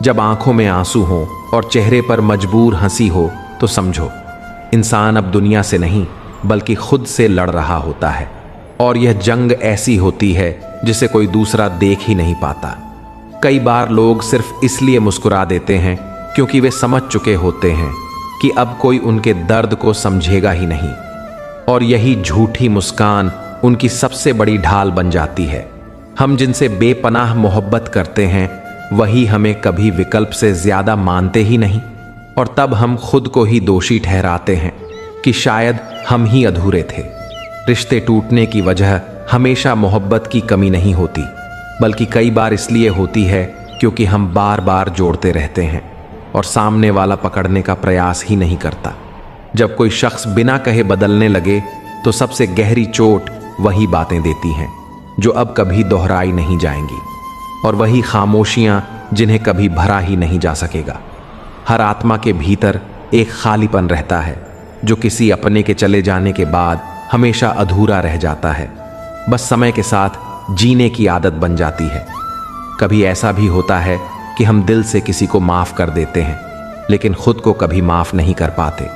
जब आंखों में आंसू हो और चेहरे पर मजबूर हंसी हो तो समझो इंसान अब दुनिया से नहीं बल्कि खुद से लड़ रहा होता है, और यह जंग ऐसी होती है जिसे कोई दूसरा देख ही नहीं पाता। कई बार लोग सिर्फ इसलिए मुस्कुरा देते हैं क्योंकि वे समझ चुके होते हैं कि अब कोई उनके दर्द को समझेगा ही नहीं, और यही झूठी मुस्कान उनकी सबसे बड़ी ढाल बन जाती है। हम जिनसे बेपनाह मोहब्बत करते हैं वही हमें कभी विकल्प से ज्यादा मानते ही नहीं, और तब हम खुद को ही दोषी ठहराते हैं कि शायद हम ही अधूरे थे। रिश्ते टूटने की वजह हमेशा मोहब्बत की कमी नहीं होती, बल्कि कई बार इसलिए होती है क्योंकि हम बार बार जोड़ते रहते हैं और सामने वाला पकड़ने का प्रयास ही नहीं करता। जब कोई शख्स बिना कहे बदलने लगे तो सबसे गहरी चोट वही बातें देती हैं जो अब कभी दोहराई नहीं जाएंगी, और वही खामोशियां जिन्हें कभी भरा ही नहीं जा सकेगा। हर आत्मा के भीतर एक खालीपन रहता है जो किसी अपने के चले जाने के बाद हमेशा अधूरा रह जाता है। बस समय के साथ जीने की आदत बन जाती है। कभी ऐसा भी होता है कि हम दिल से किसी को माफ कर देते हैं, लेकिन खुद को कभी माफ नहीं कर पाते,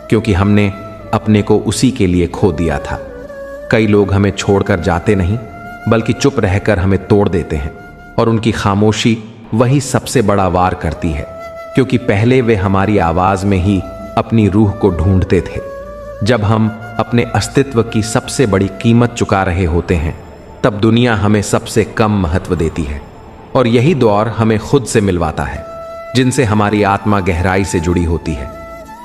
क्योंकि हमने अपने को उसी के लिए खो दिया था। कई लोग हमें छोड़कर जाते नहीं, बल्कि चुप रहकर हमें तोड़ देते हैं, और उनकी खामोशी वही सबसे बड़ा वार करती है, क्योंकि पहले वे हमारी आवाज में ही अपनी रूह को ढूंढते थे। जब हम अपने अस्तित्व की सबसे बड़ी कीमत चुका रहे होते हैं, तब दुनिया हमें सबसे कम महत्व देती है, और यही दौर हमें खुद से मिलवाता है, जिनसे हमारी आत्मा गहराई से जुड़ी होती है।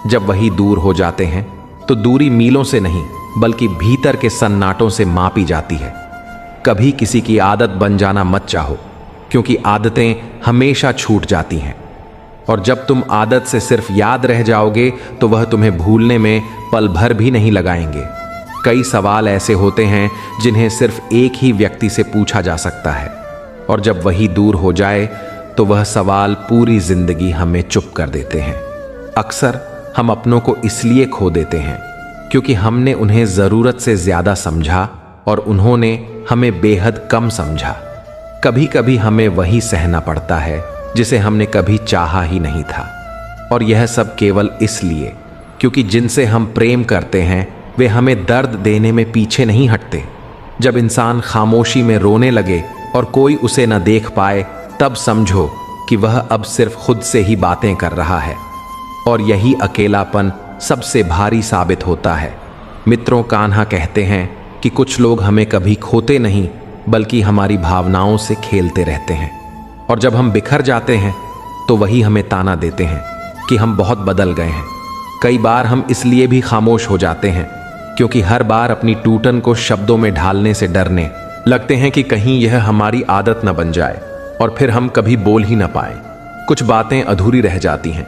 जब वही दूर हो जाते हैं तो दूरी मीलों से नहीं, बल्कि भीतर के सन्नाटों से मापी जाती है। कभी किसी की आदत बन जाना मत चाहो, क्योंकि आदतें हमेशा छूट जाती हैं, और जब तुम आदत से सिर्फ याद रह जाओगे तो वह तुम्हें भूलने में पल भर भी नहीं लगाएंगे। कई सवाल ऐसे होते हैं जिन्हें सिर्फ एक ही व्यक्ति से पूछा जा सकता है, और जब वही दूर हो जाए तो वह सवाल पूरी जिंदगी हमें चुप कर देते हैं। अक्सर हम अपनों को इसलिए खो देते हैं क्योंकि हमने उन्हें जरूरत से ज्यादा समझा और उन्होंने हमें बेहद कम समझा। कभी कभी हमें वही सहना पड़ता है जिसे हमने कभी चाहा ही नहीं था, और यह सब केवल इसलिए क्योंकि जिनसे हम प्रेम करते हैं वे हमें दर्द देने में पीछे नहीं हटते। जब इंसान खामोशी में रोने लगे और कोई उसे न देख पाए, तब समझो कि वह अब सिर्फ खुद से ही बातें कर रहा है, और यही अकेलापन सबसे भारी साबित होता है। मित्रों कान्हा कहते हैं कि कुछ लोग हमें कभी खोते नहीं, बल्कि हमारी भावनाओं से खेलते रहते हैं, और जब हम बिखर जाते हैं तो वही हमें ताना देते हैं कि हम बहुत बदल गए हैं। कई बार हम इसलिए भी खामोश हो जाते हैं क्योंकि हर बार अपनी टूटन को शब्दों में ढालने से डरने लगते हैं कि कहीं यह हमारी आदत न बन जाए और फिर हम कभी बोल ही न पाए। कुछ बातें अधूरी रह जाती हैं,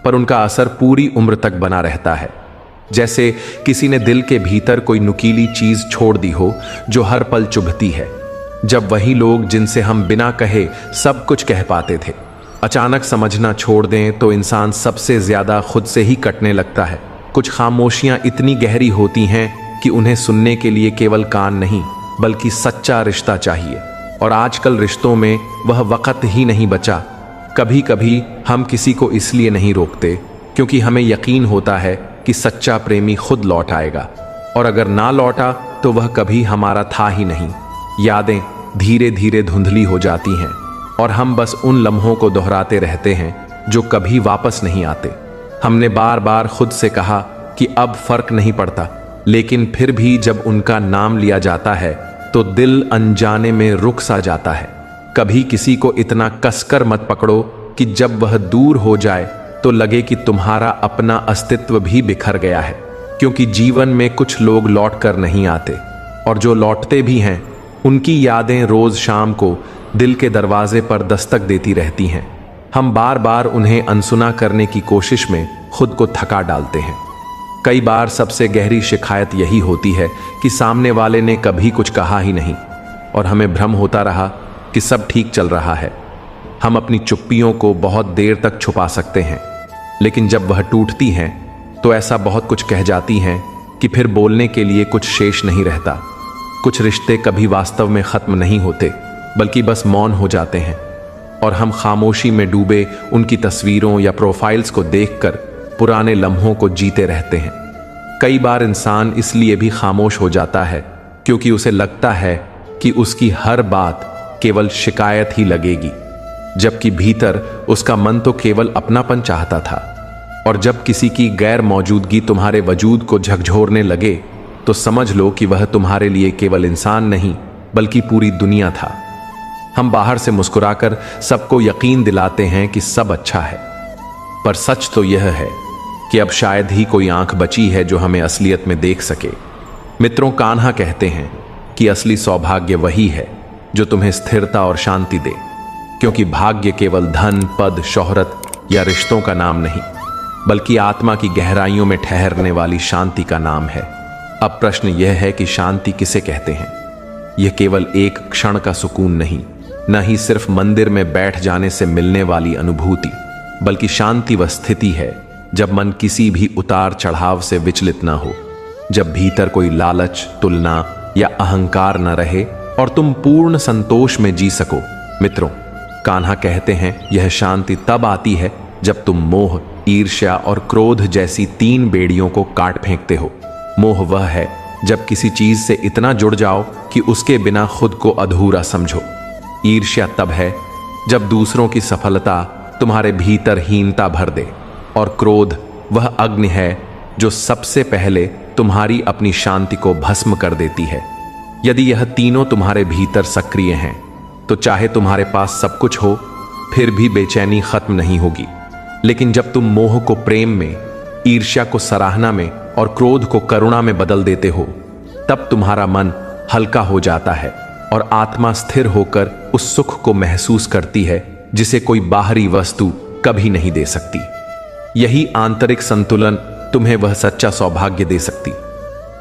पर उनका असर पूरी उम्र तक बना रहता है। जैसे किसी ने दिल के भीतर कोई नुकीली चीज छोड़ दी हो जो हर पल चुभती है। जब वही लोग जिनसे हम बिना कहे सब कुछ कह पाते थे अचानक समझना छोड़ दें तो इंसान सबसे ज्यादा खुद से ही कटने लगता है। कुछ खामोशियां इतनी गहरी होती हैं कि उन्हें सुनने के लिए केवल कान नहीं, बल्कि सच्चा रिश्ता चाहिए, और आजकल रिश्तों में वह वक्त ही नहीं बचा। कभी कभी हम किसी को इसलिए नहीं रोकते क्योंकि हमें यकीन होता है कि सच्चा प्रेमी खुद लौट आएगा, और अगर ना लौटा तो वह कभी हमारा था ही नहीं। यादें धीरे धीरे धुंधली हो जाती हैं और हम बस उन लम्हों को दोहराते रहते हैं जो कभी वापस नहीं आते। हमने बार बार खुद से कहा कि अब फर्क नहीं पड़ता, लेकिन फिर भी जब उनका नाम लिया जाता है तो दिल अनजाने में रुक सा जाता है। कभी किसी को इतना कसकर मत पकड़ो कि जब वह दूर हो जाए तो लगे कि तुम्हारा अपना अस्तित्व भी बिखर गया है, क्योंकि जीवन में कुछ लोग लौट कर नहीं आते, और जो लौटते भी हैं उनकी यादें रोज शाम को दिल के दरवाजे पर दस्तक देती रहती हैं। हम बार बार उन्हें अनसुना करने की कोशिश में खुद को थका डालते हैं। कई बार सबसे गहरी शिकायत यही होती है कि सामने वाले ने कभी कुछ कहा ही नहीं, और हमें भ्रम होता रहा कि सब ठीक चल रहा है। हम अपनी चुप्पियों को बहुत देर तक छुपा सकते हैं, लेकिन जब वह टूटती हैं तो ऐसा बहुत कुछ कह जाती हैं कि फिर बोलने के लिए कुछ शेष नहीं रहता। कुछ रिश्ते कभी वास्तव में खत्म नहीं होते, बल्कि बस मौन हो जाते हैं, और हम खामोशी में डूबे उनकी तस्वीरों या प्रोफाइल्स को देखकर पुराने लम्हों को जीते रहते हैं। कई बार इंसान इसलिए भी खामोश हो जाता है क्योंकि उसे लगता है कि उसकी हर बात केवल शिकायत ही लगेगी, जबकि भीतर उसका मन तो केवल अपनापन चाहता था। और जब किसी की गैर मौजूदगी तुम्हारे वजूद को झकझोरने लगे तो समझ लो कि वह तुम्हारे लिए केवल इंसान नहीं बल्कि पूरी दुनिया था। हम बाहर से मुस्कुराकर सबको यकीन दिलाते हैं कि सब अच्छा है, पर सच तो यह है कि अब शायद ही कोई आंख बची है जो हमें असलियत में देख सके। मित्रों, कान्हा कहते हैं कि असली सौभाग्य वही है जो तुम्हें स्थिरता और शांति दे, क्योंकि भाग्य केवल धन, पद, शोहरत या रिश्तों का नाम नहीं बल्कि आत्मा की गहराइयों में ठहरने वाली शांति का नाम है। अब प्रश्न यह है कि शांति किसे कहते हैं? यह केवल एक क्षण का सुकून नहीं, न ही सिर्फ मंदिर में बैठ जाने से मिलने वाली अनुभूति, बल्कि शांति वह स्थिति है जब मन किसी भी उतार चढ़ाव से विचलित न हो, जब भीतर कोई लालच, तुलना या अहंकार न रहे और तुम पूर्ण संतोष में जी सको। मित्रों, कान्हा कहते हैं यह शांति तब आती है जब तुम मोह, ईर्ष्या और क्रोध जैसी 3 बेड़ियों को काट फेंकते हो। मोह वह है जब किसी चीज से इतना जुड़ जाओ कि उसके बिना खुद को अधूरा समझो। ईर्ष्या तब है जब दूसरों की सफलता तुम्हारे भीतर हीनता भर दे, और क्रोध वह अग्नि है जो सबसे पहले तुम्हारी अपनी शांति को भस्म कर देती है। यदि यह तीनों तुम्हारे भीतर सक्रिय हैं तो चाहे तुम्हारे पास सब कुछ हो फिर भी बेचैनी खत्म नहीं होगी। लेकिन जब तुम मोह को प्रेम में, ईर्ष्या को सराहना में और क्रोध को करुणा में बदल देते हो, तब तुम्हारा मन हल्का हो जाता है और आत्मा स्थिर होकर उस सुख को महसूस करती है जिसे कोई बाहरी वस्तु कभी नहीं दे सकती। यही आंतरिक संतुलन तुम्हें वह सच्चा सौभाग्य दे सकती।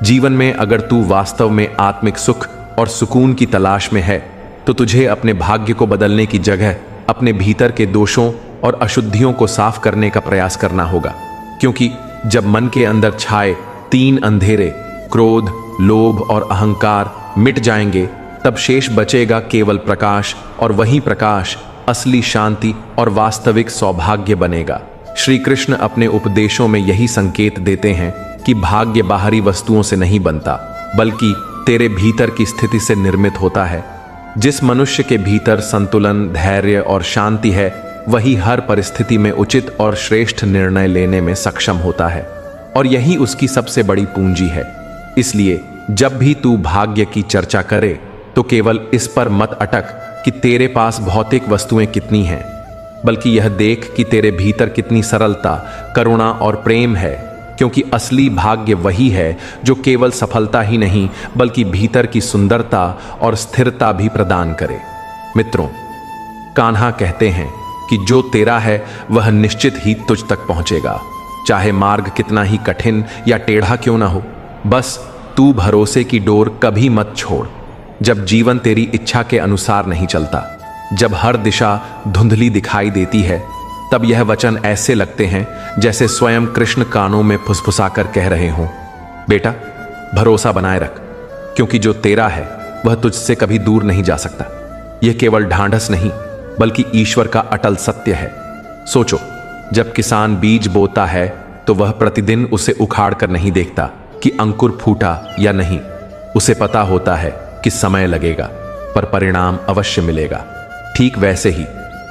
जीवन में अगर तू वास्तव में आत्मिक सुख और सुकून की तलाश में है तो तुझे अपने भाग्य को बदलने की जगह अपने भीतर के दोषों और अशुद्धियों को साफ करने का प्रयास करना होगा, क्योंकि जब मन के अंदर छाए 3 अंधेरे, क्रोध, लोभ और अहंकार मिट जाएंगे, तब शेष बचेगा केवल प्रकाश, और वही प्रकाश असली शांति और वास्तविक सौभाग्य बनेगा। श्री कृष्ण अपने उपदेशों में यही संकेत देते हैं कि भाग्य बाहरी वस्तुओं से नहीं बनता बल्कि तेरे भीतर की स्थिति से निर्मित होता है। जिस मनुष्य के भीतर संतुलन, धैर्य और शांति है, वही हर परिस्थिति में उचित और श्रेष्ठ निर्णय लेने में सक्षम होता है, और यही उसकी सबसे बड़ी पूंजी है। इसलिए जब भी तू भाग्य की चर्चा करे तो केवल इस पर मत अटक कि तेरे पास भौतिक वस्तुएं कितनी हैं, बल्कि यह देख कि तेरे भीतर कितनी सरलता, करुणा और प्रेम है, क्योंकि असली भाग्य वही है जो केवल सफलता ही नहीं बल्कि भीतर की सुंदरता और स्थिरता भी प्रदान करे। मित्रों, कान्हा कहते हैं कि जो तेरा है वह निश्चित ही तुझ तक पहुंचेगा, चाहे मार्ग कितना ही कठिन या टेढ़ा क्यों ना हो। बस तू भरोसे की डोर कभी मत छोड़। जब जीवन तेरी इच्छा के अनुसार नहीं चलता, जब हर दिशा धुंधली दिखाई देती है, तब यह वचन ऐसे लगते हैं जैसे स्वयं कृष्ण कानों में फुसफुसाकर कह रहे हों, बेटा भरोसा बनाए रख, क्योंकि जो तेरा है वह तुझसे कभी दूर नहीं जा सकता। यह केवल ढांढस नहीं बल्कि ईश्वर का अटल सत्य है। सोचो, जब किसान बीज बोता है तो वह प्रतिदिन उसे उखाड़ कर नहीं देखता कि अंकुर फूटा या नहीं। उसे पता होता है कि समय लगेगा पर परिणाम अवश्य मिलेगा। ठीक वैसे ही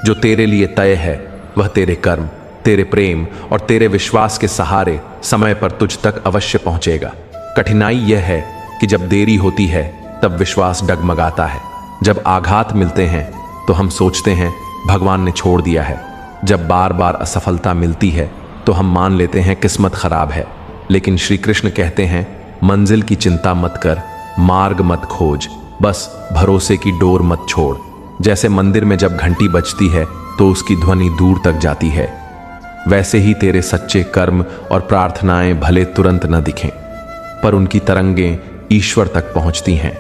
जो तेरे लिए तय है वह तेरे कर्म, तेरे प्रेम और तेरे विश्वास के सहारे समय पर तुझ तक अवश्य पहुंचेगा। कठिनाई यह है कि जब देरी होती है तब विश्वास डगमगाता है। जब आघात मिलते हैं तो हम सोचते हैं भगवान ने छोड़ दिया है। जब बार बार असफलता मिलती है तो हम मान लेते हैं किस्मत खराब है। लेकिन श्री कृष्ण कहते हैं, मंजिल की चिंता मत कर, मार्ग मत खोज, बस भरोसे की डोर मत छोड़। जैसे मंदिर में जब घंटी बजती है तो उसकी ध्वनि दूर तक जाती है, वैसे ही तेरे सच्चे कर्म और प्रार्थनाएं भले तुरंत न दिखें, पर उनकी तरंगें ईश्वर तक पहुंचती हैं।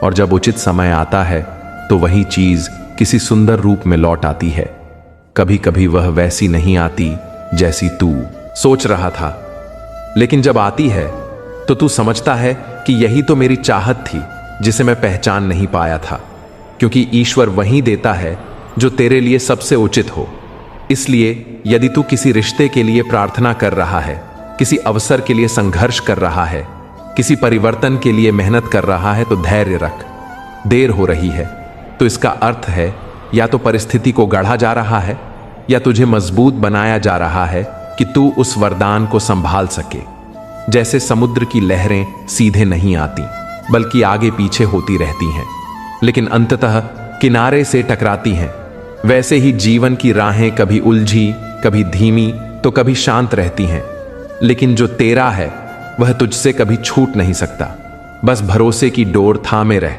और जब उचित समय आता है तो वही चीज किसी सुंदर रूप में लौट आती है। कभी कभी वह वैसी नहीं आती जैसी तू सोच रहा था, लेकिन जब आती है तो तू समझता है कि यही तो मेरी चाहत थी जिसे मैं पहचान नहीं पाया था। क्योंकि ईश्वर वही देता है जो तेरे लिए सबसे उचित हो। इसलिए यदि तू किसी रिश्ते के लिए प्रार्थना कर रहा है, किसी अवसर के लिए संघर्ष कर रहा है, किसी परिवर्तन के लिए मेहनत कर रहा है, तो धैर्य रख। देर हो रही है तो इसका अर्थ है या तो परिस्थिति को गढ़ा जा रहा है या तुझे मजबूत बनाया जा रहा है कि तू उस वरदान को संभाल सके। जैसे समुद्र की लहरें सीधे नहीं आती बल्कि आगे पीछे होती रहती हैं, लेकिन अंततः किनारे से टकराती हैं, वैसे ही जीवन की राहें कभी उलझी, कभी धीमी तो कभी शांत रहती हैं। लेकिन जो तेरा है वह तुझसे कभी छूट नहीं सकता। बस भरोसे की डोर थामे रह,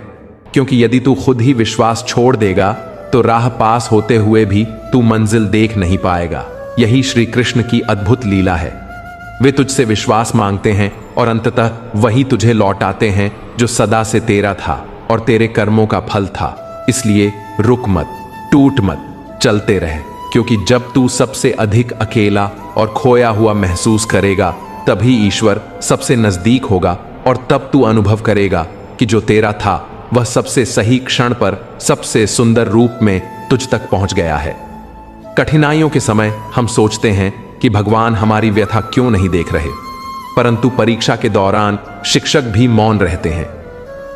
क्योंकि यदि तू खुद ही विश्वास छोड़ देगा तो राह पास होते हुए भी तू मंजिल देख नहीं पाएगा। यही श्री कृष्ण की अद्भुत लीला है। वे तुझसे विश्वास मांगते हैं और अंततः वही तुझे लौटाते हैं जो सदा से तेरा था और तेरे कर्मों का फल था। इसलिए रुक मत, टूट मत, चलते रह, क्योंकि जब तू सबसे अधिक अकेला और खोया हुआ महसूस करेगा तभी ईश्वर सबसे नजदीक होगा और तब तू अनुभव करेगा कि जो तेरा था वह सबसे सही क्षण पर सबसे सुंदर रूप में तुझ तक पहुंच गया है। कठिनाइयों के समय हम सोचते हैं कि भगवान हमारी व्यथा क्यों नहीं देख रहे, परंतु परीक्षा के दौरान शिक्षक भी मौन रहते हैं।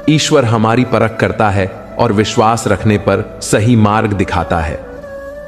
ईश्वर हमारी परख करता है और विश्वास रखने पर सही मार्ग दिखाता है।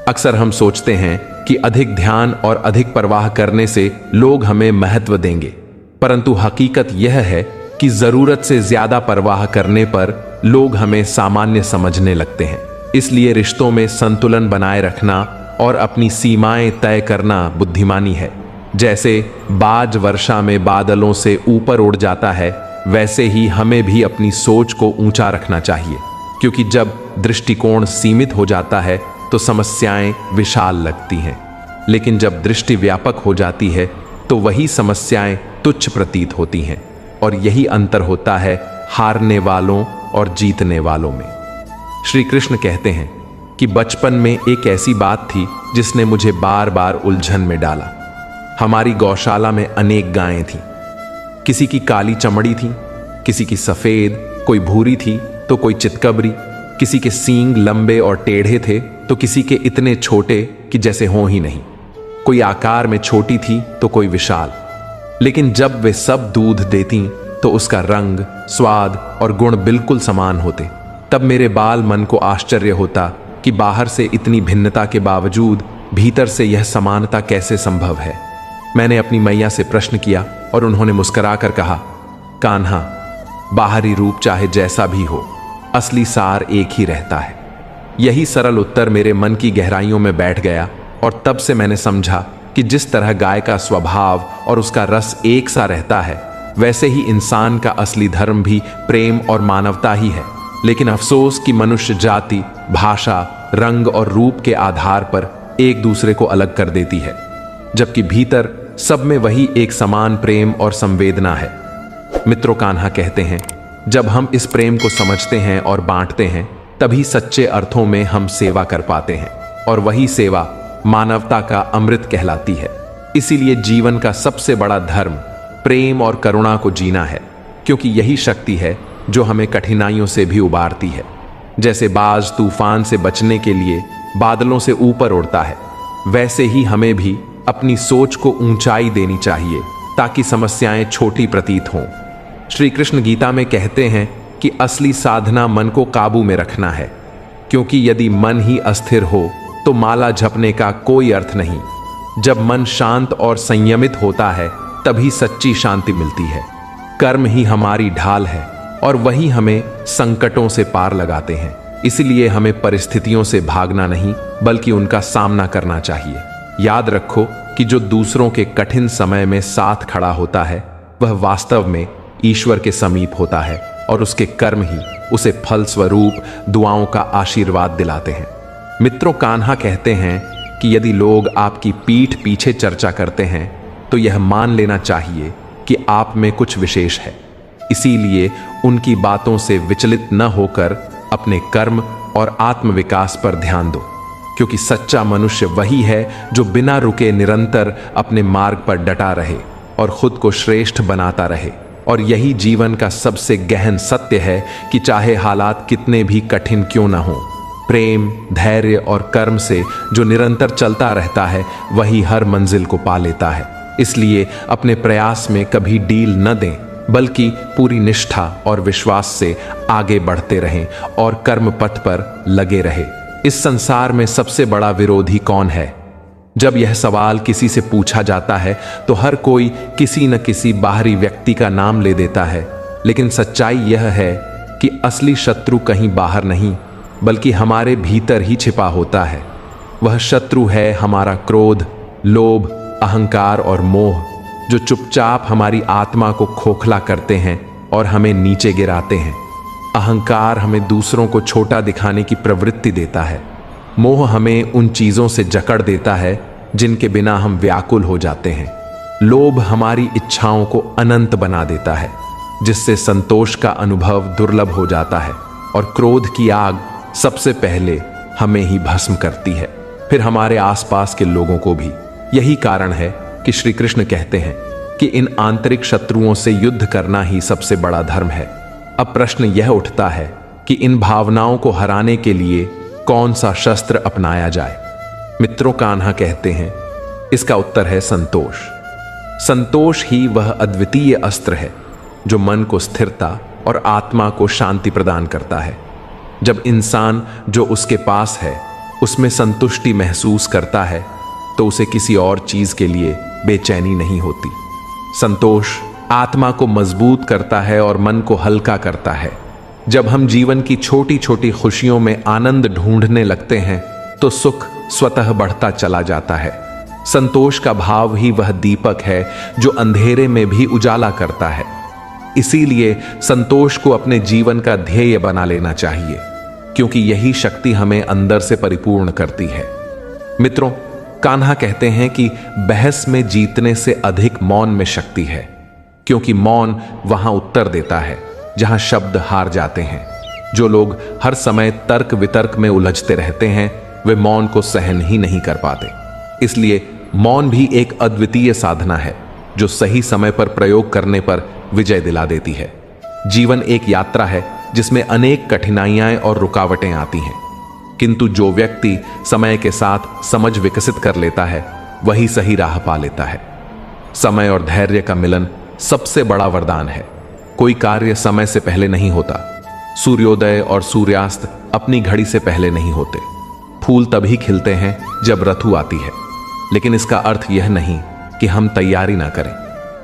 अक्सर हम सोचते हैं कि अधिक ध्यान और अधिक परवाह करने से लोग हमें महत्व देंगे, परंतु हकीकत यह है कि जरूरत से ज्यादा परवाह करने पर लोग हमें सामान्य समझने लगते हैं। इसलिए रिश्तों में संतुलन बनाए रखना और अपनी सीमाएं तय करना बुद्धिमानी है। जैसे बाज वर्षा में बादलों से ऊपर उड़ जाता है, वैसे ही हमें भी अपनी सोच को ऊंचा रखना चाहिए, क्योंकि जब दृष्टिकोण सीमित हो जाता है तो समस्याएं विशाल लगती हैं, लेकिन जब दृष्टि व्यापक हो जाती है तो वही समस्याएं तुच्छ प्रतीत होती हैं। और यही अंतर होता है हारने वालों और जीतने वालों में। श्री कृष्ण कहते हैं कि बचपन में एक ऐसी बात थी जिसने मुझे बार बार उलझन में डाला। हमारी गौशाला में अनेक गायें थीं। किसी की काली चमड़ी थी, किसी की सफेद, कोई भूरी थी तो कोई चितकबरी, किसी के सींग लंबे और टेढ़े थे तो किसी के इतने छोटे कि जैसे हों ही नहीं। कोई आकार में छोटी थी तो कोई विशाल। लेकिन जब वे सब दूध देती तो उसका रंग, स्वाद और गुण बिल्कुल समान होते। तब मेरे बाल मन को आश्चर्य होता कि बाहर से इतनी भिन्नता के बावजूद भीतर से यह समानता कैसे संभव है। मैंने अपनी मैया से प्रश्न किया और उन्होंने मुस्कुराकर कहा, कान्हा, बाहरी रूप चाहे जैसा भी हो, असली सार एक ही रहता है। यही सरल उत्तर मेरे मन की गहराइयों में बैठ गया और तब से मैंने समझा कि जिस तरह गाय का स्वभाव और उसका रस एक सा रहता है, वैसे ही इंसान का असली धर्म भी प्रेम और मानवता ही है। लेकिन अफसोस कि मनुष्य जाति, भाषा, रंग और रूप के आधार पर एक दूसरे को अलग कर देती है, जबकि भीतर सब में वही एक समान प्रेम और संवेदना है। मित्रों, कान्हा कहते हैं, जब हम इस प्रेम को समझते हैं और बांटते हैं तभी सच्चे अर्थों में हम सेवा कर पाते हैं, और वही सेवा मानवता का अमृत कहलाती है। इसीलिए जीवन का सबसे बड़ा धर्म प्रेम और करुणा को जीना है, क्योंकि यही शक्ति है जो हमें कठिनाइयों से भी उबारती है। जैसे बाज तूफान से बचने के लिए बादलों से ऊपर उड़ता है, वैसे ही हमें भी अपनी सोच को ऊंचाई देनी चाहिए ताकि समस्याएं छोटी प्रतीत हों। श्री कृष्ण गीता में कहते हैं कि असली साधना मन को काबू में रखना है, क्योंकि यदि मन ही अस्थिर हो तो माला जपने का कोई अर्थ नहीं। जब मन शांत और संयमित होता है तभी सच्ची शांति मिलती है। कर्म ही हमारी ढाल है और वही हमें संकटों से पार लगाते हैं। इसलिए हमें परिस्थितियों से भागना नहीं बल्कि उनका सामना करना चाहिए। याद रखो कि जो दूसरों के कठिन समय में साथ खड़ा होता है वह वास्तव में ईश्वर के समीप होता है, और उसके कर्म ही उसे फल स्वरूप दुआओं का आशीर्वाद दिलाते हैं। मित्रों, कान्हा कहते हैं कि यदि लोग आपकी पीठ पीछे चर्चा करते हैं तो यह मान लेना चाहिए कि आप में कुछ विशेष है। इसीलिए उनकी बातों से विचलित न होकर अपने कर्म और आत्मविकास पर ध्यान दो, क्योंकि सच्चा मनुष्य वही है जो बिना रुके निरंतर अपने मार्ग पर डटा रहे और खुद को श्रेष्ठ बनाता रहे। और यही जीवन का सबसे गहन सत्य है कि चाहे हालात कितने भी कठिन क्यों न हो, प्रेम, धैर्य और कर्म से जो निरंतर चलता रहता है वही हर मंजिल को पा लेता है। इसलिए अपने प्रयास में कभी डील न दें, बल्कि पूरी निष्ठा और विश्वास से आगे बढ़ते रहें और कर्म पथ पर लगे रहें। इस संसार में सबसे बड़ा विरोधी कौन है? जब यह सवाल किसी से पूछा जाता है तो हर कोई किसी न किसी बाहरी व्यक्ति का नाम ले देता है, लेकिन सच्चाई यह है कि असली शत्रु कहीं बाहर नहीं बल्कि हमारे भीतर ही छिपा होता है। वह शत्रु है हमारा क्रोध, लोभ, अहंकार और मोह, जो चुपचाप हमारी आत्मा को खोखला करते हैं और हमें नीचे गिराते हैं। अहंकार हमें दूसरों को छोटा दिखाने की प्रवृत्ति देता है। मोह हमें उन चीजों से जकड़ देता है जिनके बिना हम व्याकुल हो जाते हैं। लोभ हमारी इच्छाओं को अनंत बना देता है, जिससे संतोष का अनुभव दुर्लभ हो जाता है। और क्रोध की आग सबसे पहले हमें ही भस्म करती है, फिर हमारे आसपास के लोगों को भी। यही कारण है कि श्री कृष्ण कहते हैं कि इन आंतरिक शत्रुओं से युद्ध करना ही सबसे बड़ा धर्म है। अब प्रश्न यह उठता है कि इन भावनाओं को हराने के लिए कौन सा शस्त्र अपनाया जाए। मित्रों, कान्हा कहते हैं इसका उत्तर है संतोष। संतोष ही वह अद्वितीय अस्त्र है जो मन को स्थिरता और आत्मा को शांति प्रदान करता है। जब इंसान जो उसके पास है उसमें संतुष्टि महसूस करता है तो उसे किसी और चीज के लिए बेचैनी नहीं होती। संतोष आत्मा को मजबूत करता है और मन को हल्का करता है। जब हम जीवन की छोटी छोटी खुशियों में आनंद ढूंढने लगते हैं तो सुख स्वतः बढ़ता चला जाता है। संतोष का भाव ही वह दीपक है जो अंधेरे में भी उजाला करता है। इसीलिए संतोष को अपने जीवन का ध्येय बना लेना चाहिए, क्योंकि यही शक्ति हमें अंदर से परिपूर्ण करती है। मित्रों, कान्हा कहते हैं कि बहस में जीतने से अधिक मौन में शक्ति है, क्योंकि मौन वहां उत्तर देता है जहां शब्द हार जाते हैं। जो लोग हर समय तर्क वितर्क में उलझते रहते हैं वे मौन को सहन ही नहीं कर पाते। इसलिए मौन भी एक अद्वितीय साधना है जो सही समय पर प्रयोग करने पर विजय दिला देती है। जीवन एक यात्रा है जिसमें अनेक कठिनाइयां और रुकावटें आती हैं, किंतु जो व्यक्ति समय के साथ समझ विकसित कर लेता है वही सही राह पा लेता है। समय और धैर्य का मिलन सबसे बड़ा वरदान है। कोई कार्य समय से पहले नहीं होता। सूर्योदय और सूर्यास्त अपनी घड़ी से पहले नहीं होते। फूल तभी खिलते हैं जब ऋतु आती है, लेकिन इसका अर्थ यह नहीं कि हम तैयारी ना करें।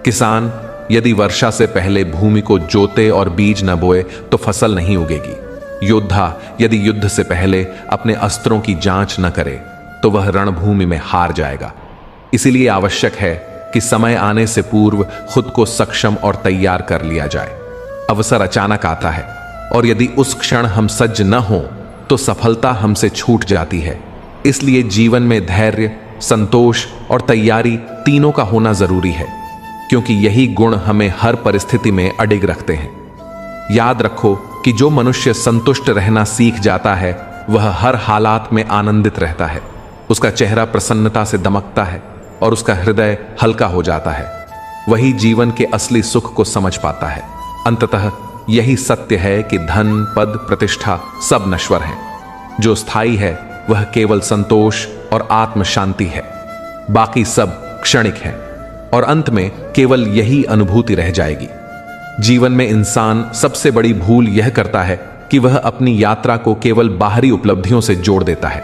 किसान यदि वर्षा से पहले भूमि को जोते और बीज न बोए तो फसल नहीं उगेगी। योद्धा यदि युद्ध से पहले अपने अस्त्रों की जांच न करे तो वह रणभूमि में हार जाएगा। इसीलिए आवश्यक है कि समय आने से पूर्व खुद को सक्षम और तैयार कर लिया जाए। अवसर अचानक आता है और यदि उस क्षण हम सज्ज न हो तो सफलता हमसे छूट जाती है। इसलिए जीवन में धैर्य, संतोष और तैयारी तीनों का होना जरूरी है, क्योंकि यही गुण हमें हर परिस्थिति में अडिग रखते हैं। याद रखो कि जो मनुष्य संतुष्ट रहना सीख जाता है वह हर हालात में आनंदित रहता है। उसका चेहरा प्रसन्नता से दमकता है और उसका हृदय हल्का हो जाता है। वही जीवन के असली सुख को समझ पाता है। अंततः यही सत्य है कि धन, पद, प्रतिष्ठा सब नश्वर हैं। जो स्थायी है वह केवल संतोष और आत्म शांति है। बाकी सब क्षणिक है और अंत में केवल यही अनुभूति रह जाएगी। जीवन में इंसान सबसे बड़ी भूल यह करता है कि वह अपनी यात्रा को केवल बाहरी उपलब्धियों से जोड़ देता है।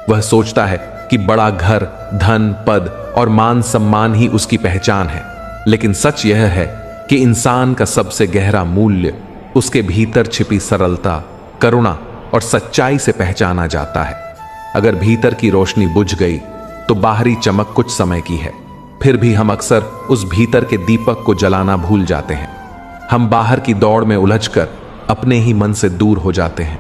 वह सोचता है कि बड़ा घर, धन, पद और मान सम्मान ही उसकी पहचान है, लेकिन सच यह है कि इंसान का सबसे गहरा मूल्य उसके भीतर छिपी सरलता, करुणा और सच्चाई से पहचाना जाता है। अगर भीतर की रोशनी बुझ गई तो बाहरी चमक कुछ समय की है, फिर भी हम अक्सर उस भीतर के दीपक को जलाना भूल जाते हैं। हम बाहर की दौड़ में उलझकर अपने ही मन से दूर हो जाते हैं,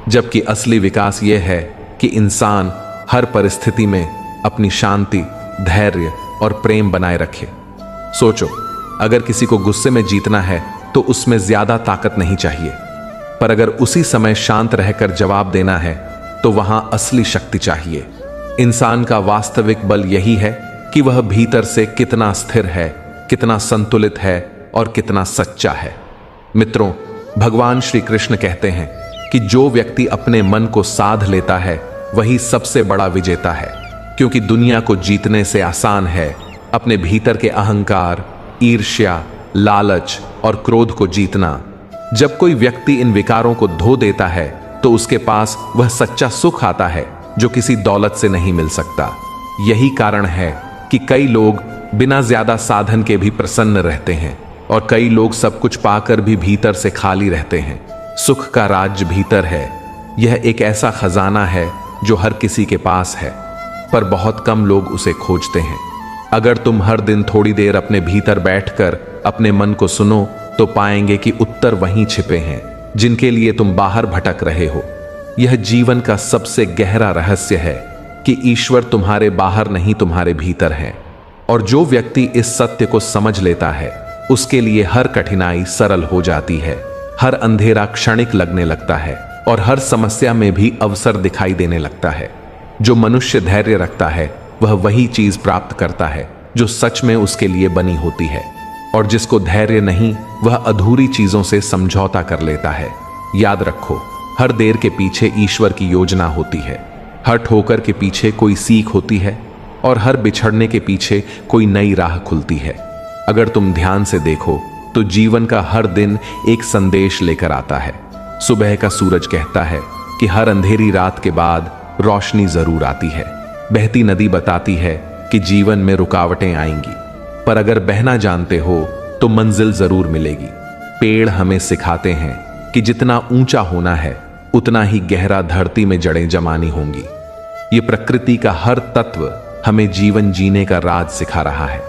जबकि असली विकास यह है कि इंसान हर परिस्थिति में अपनी शांति, धैर्य और प्रेम बनाए रखे। सोचो, अगर किसी को गुस्से में जीतना है तो उसमें ज्यादा ताकत नहीं चाहिए, पर अगर उसी समय शांत रहकर जवाब देना है तो वहां असली शक्ति चाहिए। इंसान का वास्तविक बल यही है कि वह भीतर से कितना स्थिर है, कितना संतुलित है और कितना सच्चा है। मित्रों, भगवान श्री कृष्ण कहते हैं कि जो व्यक्ति अपने मन को साध लेता है वही सबसे बड़ा विजेता है, क्योंकि दुनिया को जीतने से आसान है अपने भीतर के अहंकार, ईर्ष्या, लालच और क्रोध को जीतना। जब कोई व्यक्ति इन विकारों को धो देता है तो उसके पास वह सच्चा सुख आता है जो किसी दौलत से नहीं मिल सकता। यही कारण है कि कई लोग बिना ज्यादा साधन के भी प्रसन्न रहते हैं और कई लोग सब कुछ पाकर भी भीतर से खाली रहते हैं। सुख का राज्य भीतर है। यह एक ऐसा खजाना है जो हर किसी के पास है, पर बहुत कम लोग उसे खोजते हैं। अगर तुम हर दिन थोड़ी देर अपने भीतर बैठकर अपने मन को सुनो तो पाएंगे कि उत्तर वहीं छिपे हैं जिनके लिए तुम बाहर भटक रहे हो। यह जीवन का सबसे गहरा रहस्य है कि ईश्वर तुम्हारे बाहर नहीं, तुम्हारे भीतर है। और जो व्यक्ति इस सत्य को समझ लेता है उसके लिए हर कठिनाई सरल हो जाती है, हर अंधेरा क्षणिक लगने लगता है और हर समस्या में भी अवसर दिखाई देने लगता है। जो मनुष्य धैर्य रखता है वह वही चीज प्राप्त करता है जो सच में उसके लिए बनी होती है, और जिसको धैर्य नहीं वह अधूरी चीजों से समझौता कर लेता है। याद रखो, हर देर के पीछे ईश्वर की योजना होती है, हर ठोकर के पीछे कोई सीख होती है और हर बिछड़ने के पीछे कोई नई राह खुलती है। अगर तुम ध्यान से देखो तो जीवन का हर दिन एक संदेश लेकर आता है। सुबह का सूरज कहता है कि हर अंधेरी रात के बाद रोशनी जरूर आती है। बहती नदी बताती है कि जीवन में रुकावटें आएंगी, पर अगर बहना जानते हो तो मंजिल जरूर मिलेगी। पेड़ हमें सिखाते हैं कि जितना ऊंचा होना है उतना ही गहरा धरती में जड़ें जमानी होंगी। ये प्रकृति का हर तत्व हमें जीवन जीने का राज सिखा रहा है,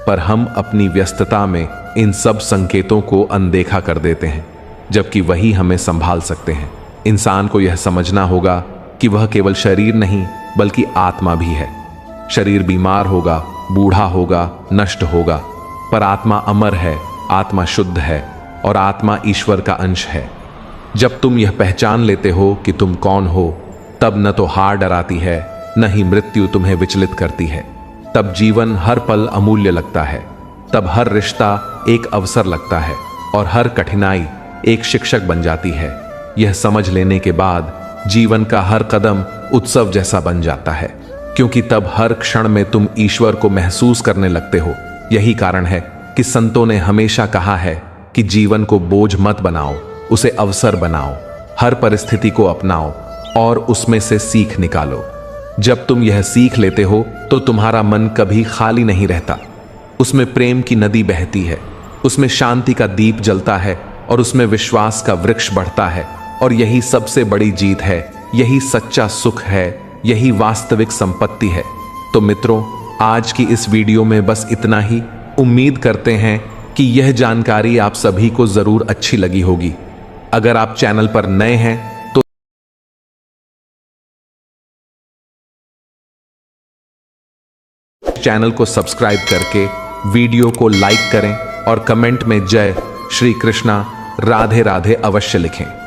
पर हम अपनी व्यस्तता में इन सब संकेतों को अनदेखा कर देते हैं, जबकि वही हमें संभाल सकते हैं। इंसान को यह समझना होगा कि वह केवल शरीर नहीं बल्कि आत्मा भी है। शरीर बीमार होगा, बूढ़ा होगा, नष्ट होगा, पर आत्मा अमर है, आत्मा शुद्ध है और आत्मा ईश्वर का अंश है। जब तुम यह पहचान लेते हो कि तुम कौन हो, तब न तो हार डराती है न ही मृत्यु तुम्हें विचलित करती है। तब जीवन हर पल अमूल्य लगता है, तब हर रिश्ता एक अवसर लगता है और हर कठिनाई एक शिक्षक बन जाती है। यह समझ लेने के बाद जीवन का हर कदम उत्सव जैसा बन जाता है, क्योंकि तब हर क्षण में तुम ईश्वर को महसूस करने लगते हो। यही कारण है कि संतों ने हमेशा कहा है कि जीवन को बोझ मत बनाओ, उसे अवसर बनाओ। हर परिस्थिति को अपनाओ और उसमें से सीख निकालो। जब तुम यह सीख लेते हो तो तुम्हारा मन कभी खाली नहीं रहता। उसमें प्रेम की नदी बहती है, उसमें शांति का दीप जलता है और उसमें विश्वास का वृक्ष बढ़ता है। और यही सबसे बड़ी जीत है, यही सच्चा सुख है, यही वास्तविक संपत्ति है। तो मित्रों, आज की इस वीडियो में बस इतना ही। उम्मीद करते हैं कि यह जानकारी आप सभी को जरूर अच्छी लगी होगी। अगर आप चैनल पर नए हैं तो चैनल को सब्सक्राइब करके वीडियो को लाइक करें और कमेंट में जय श्री कृष्णा, राधे राधे अवश्य लिखें।